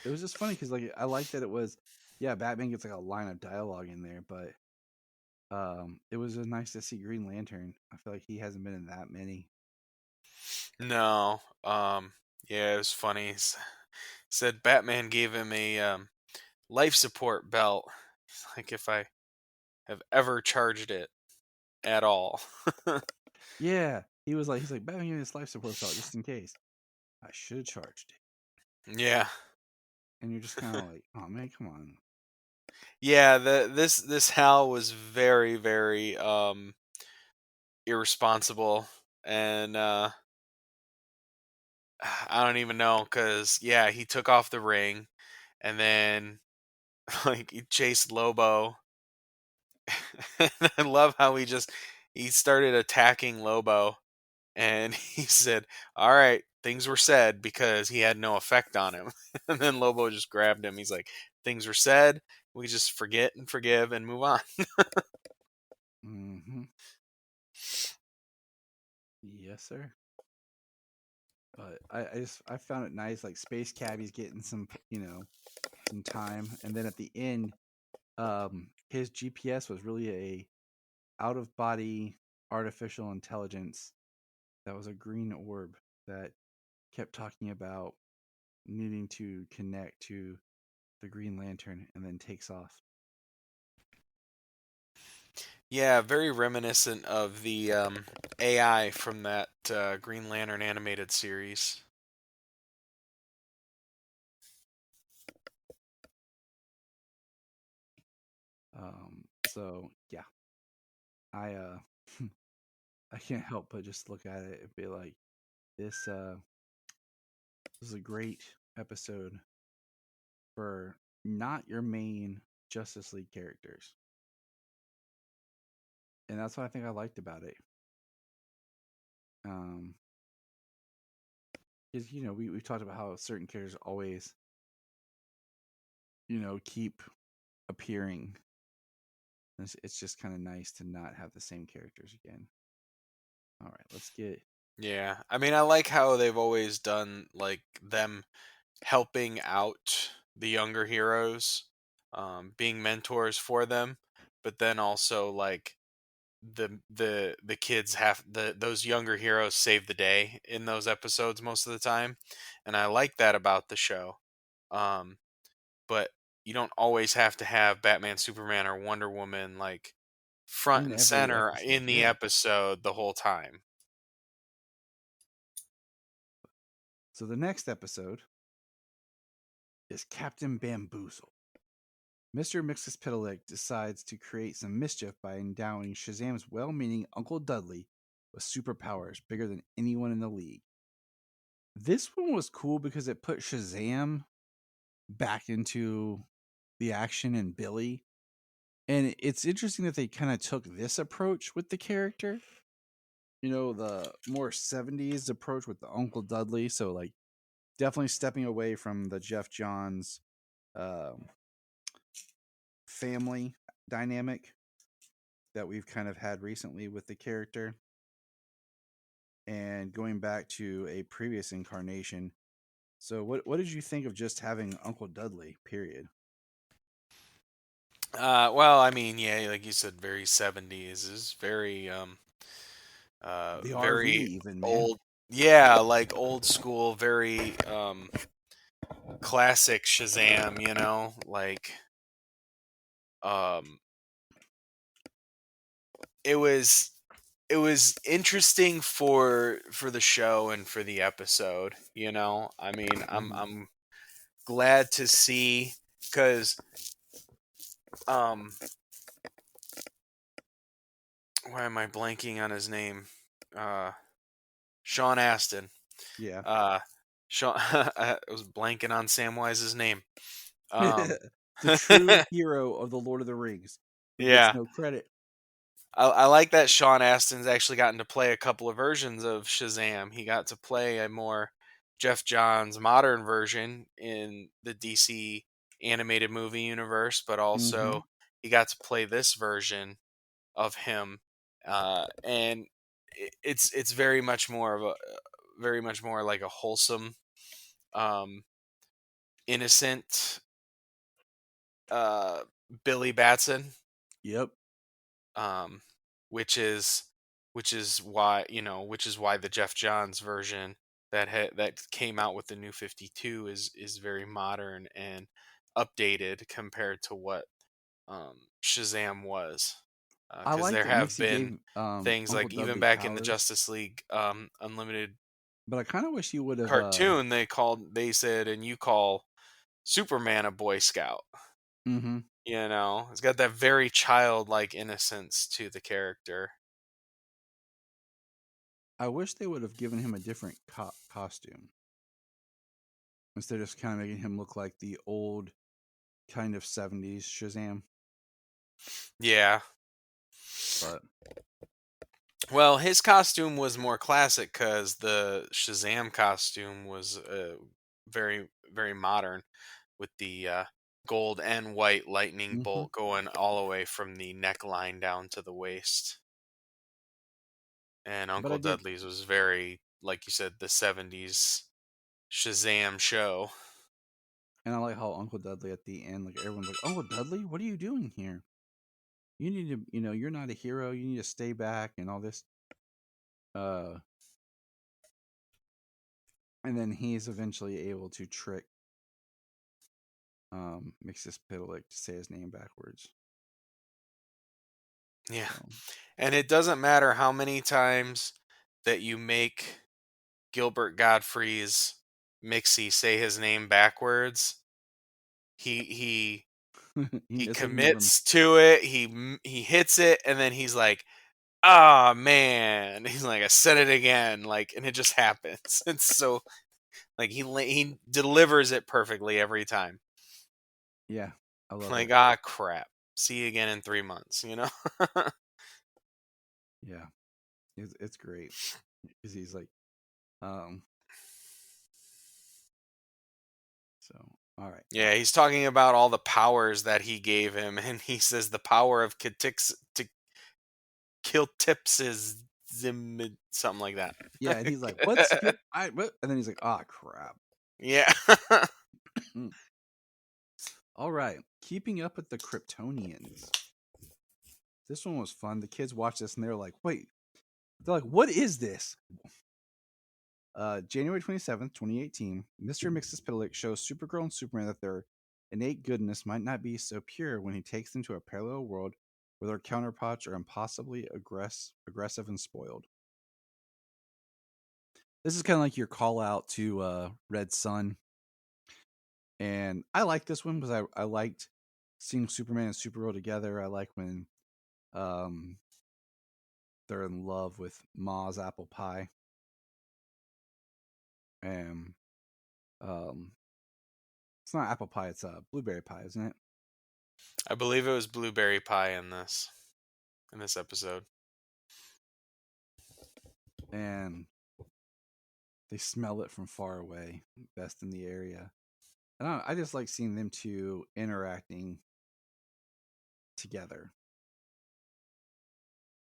just funny because like I like that it was Batman gets like a line of dialogue in there, but it was just nice to see Green Lantern. I feel like he hasn't been in that many. No. Yeah, it was funny. Said Batman gave him a life support belt. Like if I have ever charged it at all. Yeah, he's like Batman gave me this life support belt just in case. I should have charged it. Yeah. And you're just kind of like, oh man, come on. Yeah, this Hal was very, very irresponsible, and I don't even know because he took off the ring, and then like he chased Lobo. And I love how he started attacking Lobo, and he said, "All right, things were said," because he had no effect on him. And then Lobo just grabbed him. He's like, "Things were said. We just forget and forgive and move on." Mm-hmm. Yes, sir. But I found it nice, like Space Cabbie's getting some some time, and then at the end, his GPS was really a out of body artificial intelligence that was a green orb that kept talking about needing to connect to the Green Lantern, and then takes off. Yeah, very reminiscent of the AI from that Green Lantern animated series. So yeah, I I can't help but just look at it and be like, this is a great episode for not your main Justice League characters. And that's what I think I liked about it. Because we've talked about how certain characters always keep appearing. It's just kind of nice to not have the same characters again. All right, let's get. Yeah, I mean, I like how they've always done like them helping out the younger heroes, being mentors for them, but then also like the kids have those younger heroes save the day in those episodes most of the time, and I like that about the show. But you don't always have to have Batman, Superman, or Wonder Woman like front In and every center episode, in the yeah. episode the whole time. So the next episode is Captain Bamboozle. Mr. Mxyzptlk decides to create some mischief by endowing Shazam's well-meaning Uncle Dudley with superpowers bigger than anyone in the league. This one was cool because it put Shazam back into the action and Billy. And it's interesting that they kind of took this approach with the character. The more 70s approach with the Uncle Dudley. So, like, definitely stepping away from the Jeff Johns family dynamic that we've kind of had recently with the character, and going back to a previous incarnation. So what did you think of just having Uncle Dudley, period? Well, I mean, yeah, like you said, very 70s is very The RV very even, man. old Yeah, like old school, very classic Shazam, like um it was interesting for the show and for the episode, I mean, I'm glad to see, cuz um why am I blanking on his name? Sean Astin. Yeah. Sean I was blanking on Samwise's name. Um The true hero of the Lord of the Rings, who gets yeah. no credit. I like that Sean Astin's actually gotten to play a couple of versions of Shazam. He got to play a more Jeff Johns modern version in the DC animated movie universe, but also he got to play this version of him, and it's very much more of a very much more like a wholesome, um, innocent uh, Billy Batson. Yep. um, which is why the Jeff Johns version that came out with the New 52 is very modern and updated compared to what Shazam was, I because there liked it. have Nixie been gave things Uncle like even Dudley back in the powers, Justice League Unlimited but I kind of wish he would have. cartoon, they said, and you call Superman a Boy Scout. Mm-hmm. It's got that very childlike innocence to the character. I wish they would have given him a different costume instead of just kind of making him look like the old kind of 70s Shazam. Yeah. But well, his costume was more classic because the Shazam costume was very, very modern with the gold and white lightning bolt going all the way from the neckline down to the waist. And Uncle Dudley's was very, like you said, the 70s Shazam show. And I like how Uncle Dudley at the end, like everyone's like, "Uncle Dudley, what are you doing here? You need to, you're not a hero. You need to stay back and all this." And then he's eventually able to trick Mixus Pitalik to say his name backwards. Yeah. So. And it doesn't matter how many times that you make Gilbert Godfrey's Mixie say his name backwards, he commits to it. He hits it, and then he's like, "Ah, man!" He's like, "I said it again!" Like, and it just happens. It's so like he delivers it perfectly every time. Yeah, I love like, it. Ah, crap! See you again in 3 months. Yeah, it's great because he's like, So, all right. Yeah, he's talking about all the powers that he gave him, and he says the power of Kiltipsis something like that. Yeah, and he's like, "What's what?" And then he's like, "Ah, crap." Yeah. All right, keeping up with the Kryptonians. This one was fun. The kids watched this and they're like, "Wait," they're like, "What is this?" January 27th, 2018, Mr. Mxyzptlk shows Supergirl and Superman that their innate goodness might not be so pure when he takes them to a parallel world where their counterparts are impossibly aggressive and spoiled. This is kind of like your call out to Red Sun. And I like this one because I liked seeing Superman and Supergirl together. I like when they're in love with Ma's apple pie. And it's not apple pie, it's blueberry pie, isn't it? I believe it was blueberry pie in this episode. And they smell it from far away, best in the area. And I just like seeing them two interacting together.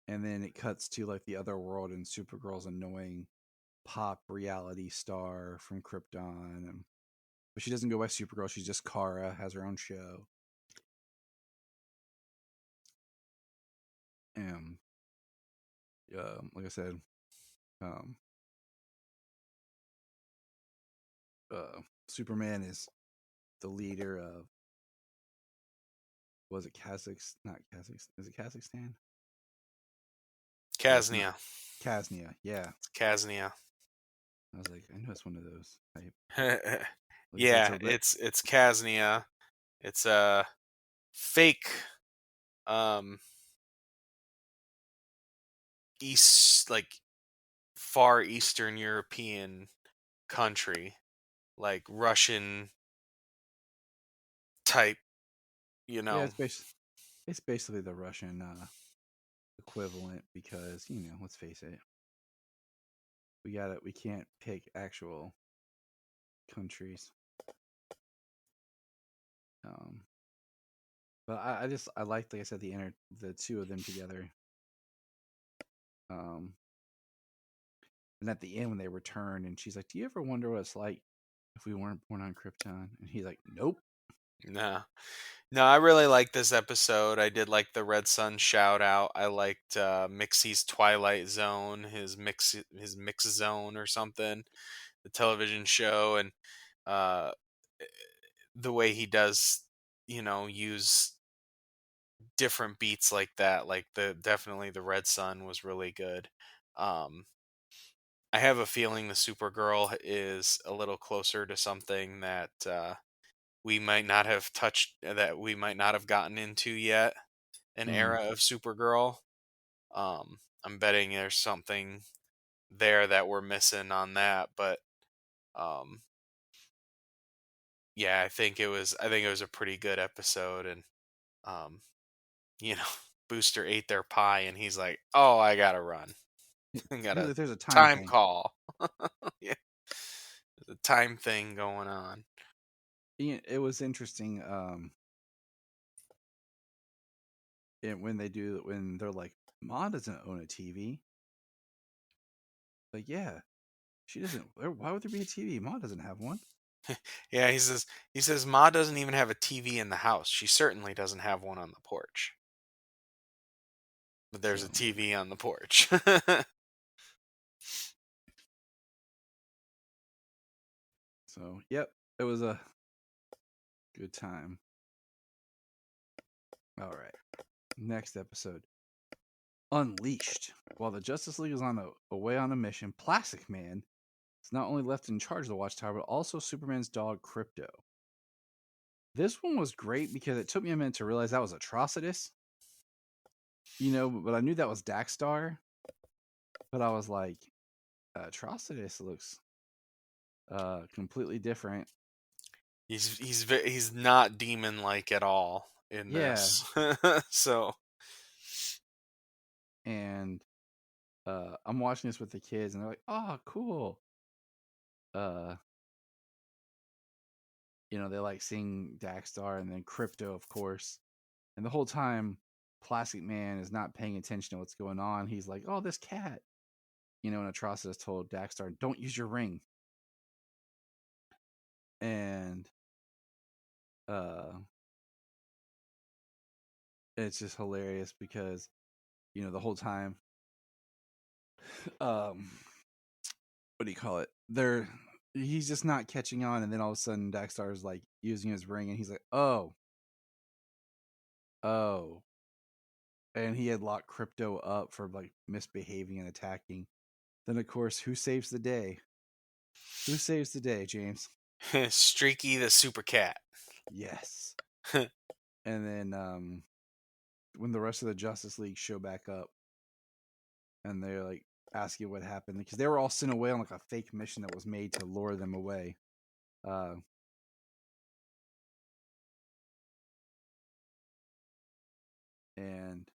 And then it cuts to like the other world and Supergirl's annoying pop reality star from Krypton. But she doesn't go by Supergirl, she's just Kara, has her own show. And like I said, Superman is the leader of, was it Kazakhstan? Not Kazakhstan. Is it Kazakhstan? No, it's not. Kaznia. Kaznia. Yeah. Kaznia. I was like, I know it's one of those type. Yeah, it's Kaznia. It's a fake east, like far Eastern European country, like Russian type, Yeah, it's basically the Russian equivalent because, let's face it, we can't pick actual countries. But I like I said, the two of them together. And at the end when they return and she's like, "Do you ever wonder what it's like if we weren't born on Krypton?" And he's like, "Nope." No. No, I really liked this episode. I did like the Red Sun shout out. I liked Mixie's Twilight Zone, his mix zone or something, the television show, and uh, the way he does, use different beats like that. Like definitely the Red Sun was really good. I have a feeling the Supergirl is a little closer to something that we might not have touched, that we might not have gotten into yet. An era of Supergirl. I'm betting there's something there that we're missing on that, but yeah, I think it was a pretty good episode, and Booster ate their pie, and he's like, "Oh, I gotta run. I got a There's a time thing. call." Yeah, there's a time thing going on. It was interesting. When they're like, "Ma doesn't own a TV." Like, yeah, she doesn't. Why would there be a TV? Ma doesn't have one. Yeah, he says Ma doesn't even have a TV in the house. She certainly doesn't have one on the porch. But there's a TV on the porch. So, yep, it was a good time. All right. Next episode. Unleashed. While the Justice League is away on a mission, Plastic Man is not only left in charge of the Watchtower, but also Superman's dog, Crypto. This one was great because it took me a minute to realize that was Atrocitus. But I knew that was Daxstar. But I was like, Atrocitus looks completely different. He's not demon like at all in this. So, and I'm watching this with the kids, and they're like, "Oh, cool." They like seeing Daxstar and then Crypto, of course. And the whole time, Plastic Man is not paying attention to what's going on. He's like, "Oh, this cat." And Atrocitus told Daxstar, "Don't use your ring." And it's just hilarious because the whole time, what do you call it? He's just not catching on, and then all of a sudden Daxstar is like using his ring, and he's like, "Oh," and he had locked Crypto up for like misbehaving and attacking. Then of course, who saves the day? Who saves the day, James? Streaky the Super Cat. Yes. And then when the rest of the Justice League show back up, and they're like asking what happened because they were all sent away on like a fake mission that was made to lure them away. And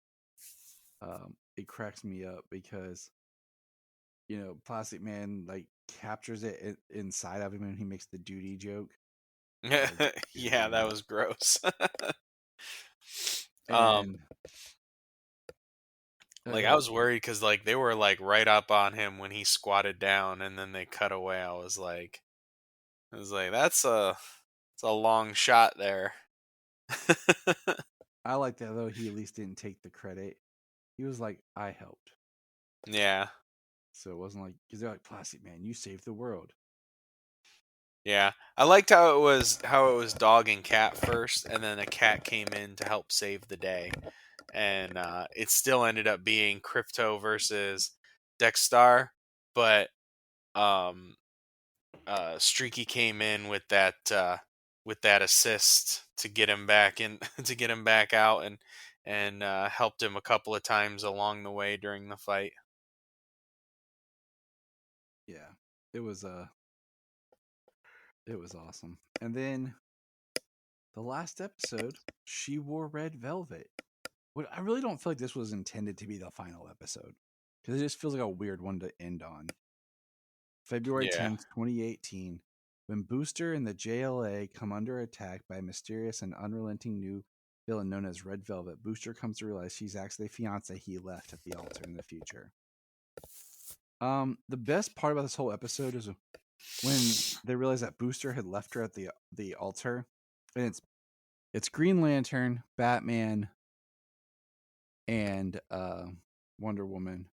it cracks me up because Plastic Man like captures it inside of him and he makes the duty joke. Yeah, that was gross. And like I was worried because like they were like right up on him when he squatted down, and then they cut away. I was like, that's a long shot there. I like that though. He at least didn't take the credit. He was like, "I helped." Yeah. So it wasn't like, because they're like, "Plastic Man, you saved the world." Yeah, I liked how it was dog and cat first, and then a cat came in to help save the day, and it still ended up being Crypto versus Dexstar, but um, Streaky came in with that assist to get him back in to get him back out, and helped him a couple of times along the way during the fight. Yeah, it was awesome. And then the last episode, she wore red velvet. What I really don't feel like this was intended to be the final episode because it just feels like a weird one to end on. February Yeah. 10th, 2018, when Booster and the JLA come under attack by a mysterious and unrelenting new villain known as Red Velvet, Booster comes to realize she's actually the fiance he left at the altar in the future. The best part about this whole episode is when they realize that Booster had left her at the altar, and it's Green Lantern, Batman, and Wonder Woman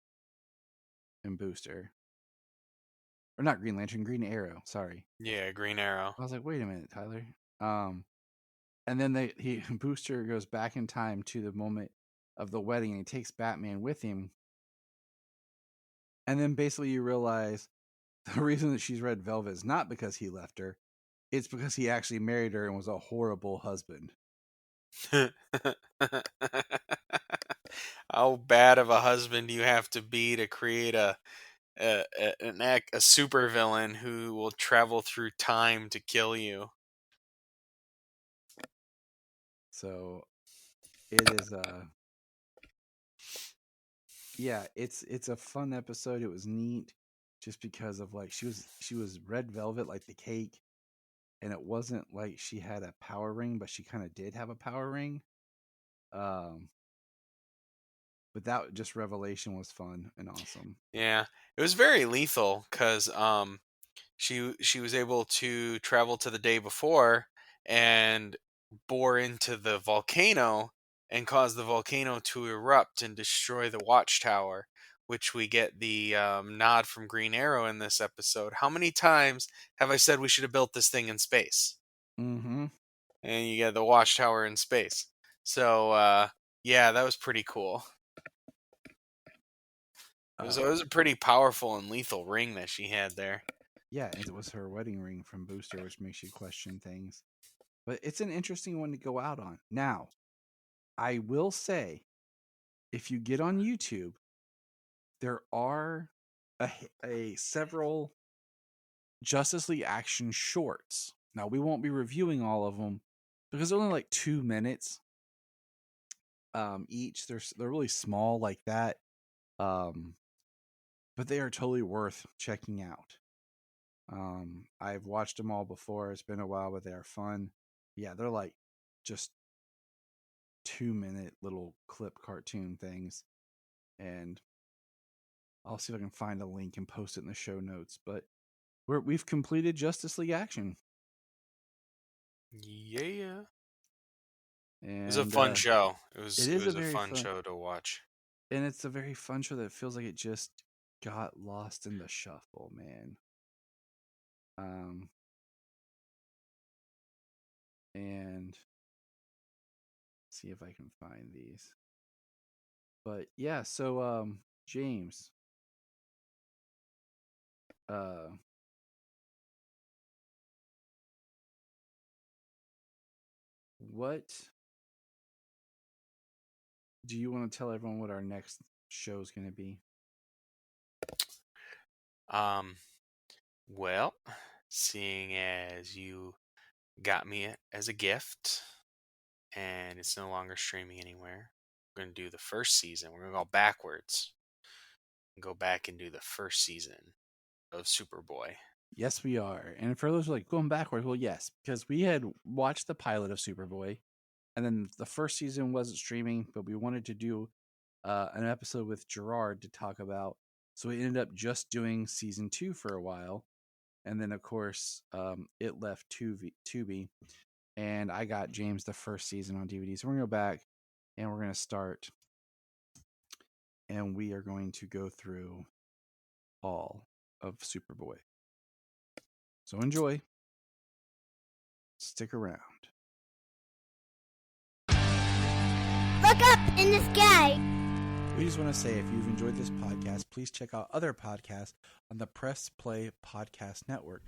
and Booster. Or not Green Lantern, Green Arrow. Sorry. Yeah, Green Arrow. I was like, wait a minute, Tyler. And then Booster goes back in time to the moment of the wedding, and he takes Batman with him. And then basically you realize the reason that she's Red Velvet is not because he left her; it's because he actually married her and was a horrible husband. How bad of a husband do you have to be to create a super villain who will travel through time to kill you? So it is yeah, it's a fun episode. It was neat just because of like she was red velvet like the cake, and it wasn't like she had a power ring, but she kind of did have a power ring. But that just revelation was fun and awesome. Yeah, it was very lethal because she was able to travel to the day before and bore into the volcano and cause the volcano to erupt and destroy the watchtower, which we get the nod from Green Arrow in this episode. How many times have I said we should have built this thing in space? Mm-hmm. And you get the watchtower in space. So yeah, that was pretty cool. It was a pretty powerful and lethal ring that she had there. Yeah, and it was her wedding ring from Booster, which makes you question things. But it's an interesting one to go out on. Now, I will say, if you get on YouTube, there are a several Justice League Action shorts. Now, we won't be reviewing all of them because they're only like 2 minutes each. They're really small like that, but they are totally worth checking out. I've watched them all before. It's been a while, but they are fun. Yeah, they're like just 2-minute little clip cartoon things, and I'll see if I can find a link and post it in the show notes. But we've completed Justice League Action. Yeah. And it was a fun show. It was a a very fun show to watch. And it's a very fun show that feels like it just got lost in the shuffle, man. And see if I can find these. But yeah, so James, what do you want to tell everyone what our next show is going to be? Well, seeing as you got me it as a gift and it's no longer streaming anywhere, we're going to do the first season. We're going to go backwards and go back and do the first season of Superboy. Yes, we are. And for those who are like going backwards, well, yes, because we had watched the pilot of Superboy, and then the first season wasn't streaming, but we wanted to do an episode with Gerard to talk about. So we ended up just doing season 2 for a while. And then, of course, it left Tubi. And I got James the first season on DVD. So we're going to go back and we're going to start. And we are going to go through all of Superboy. So enjoy. Stick around. Look up in the sky. We just want to say if you've enjoyed this podcast, please check out other podcasts on the Press Play Podcast Network.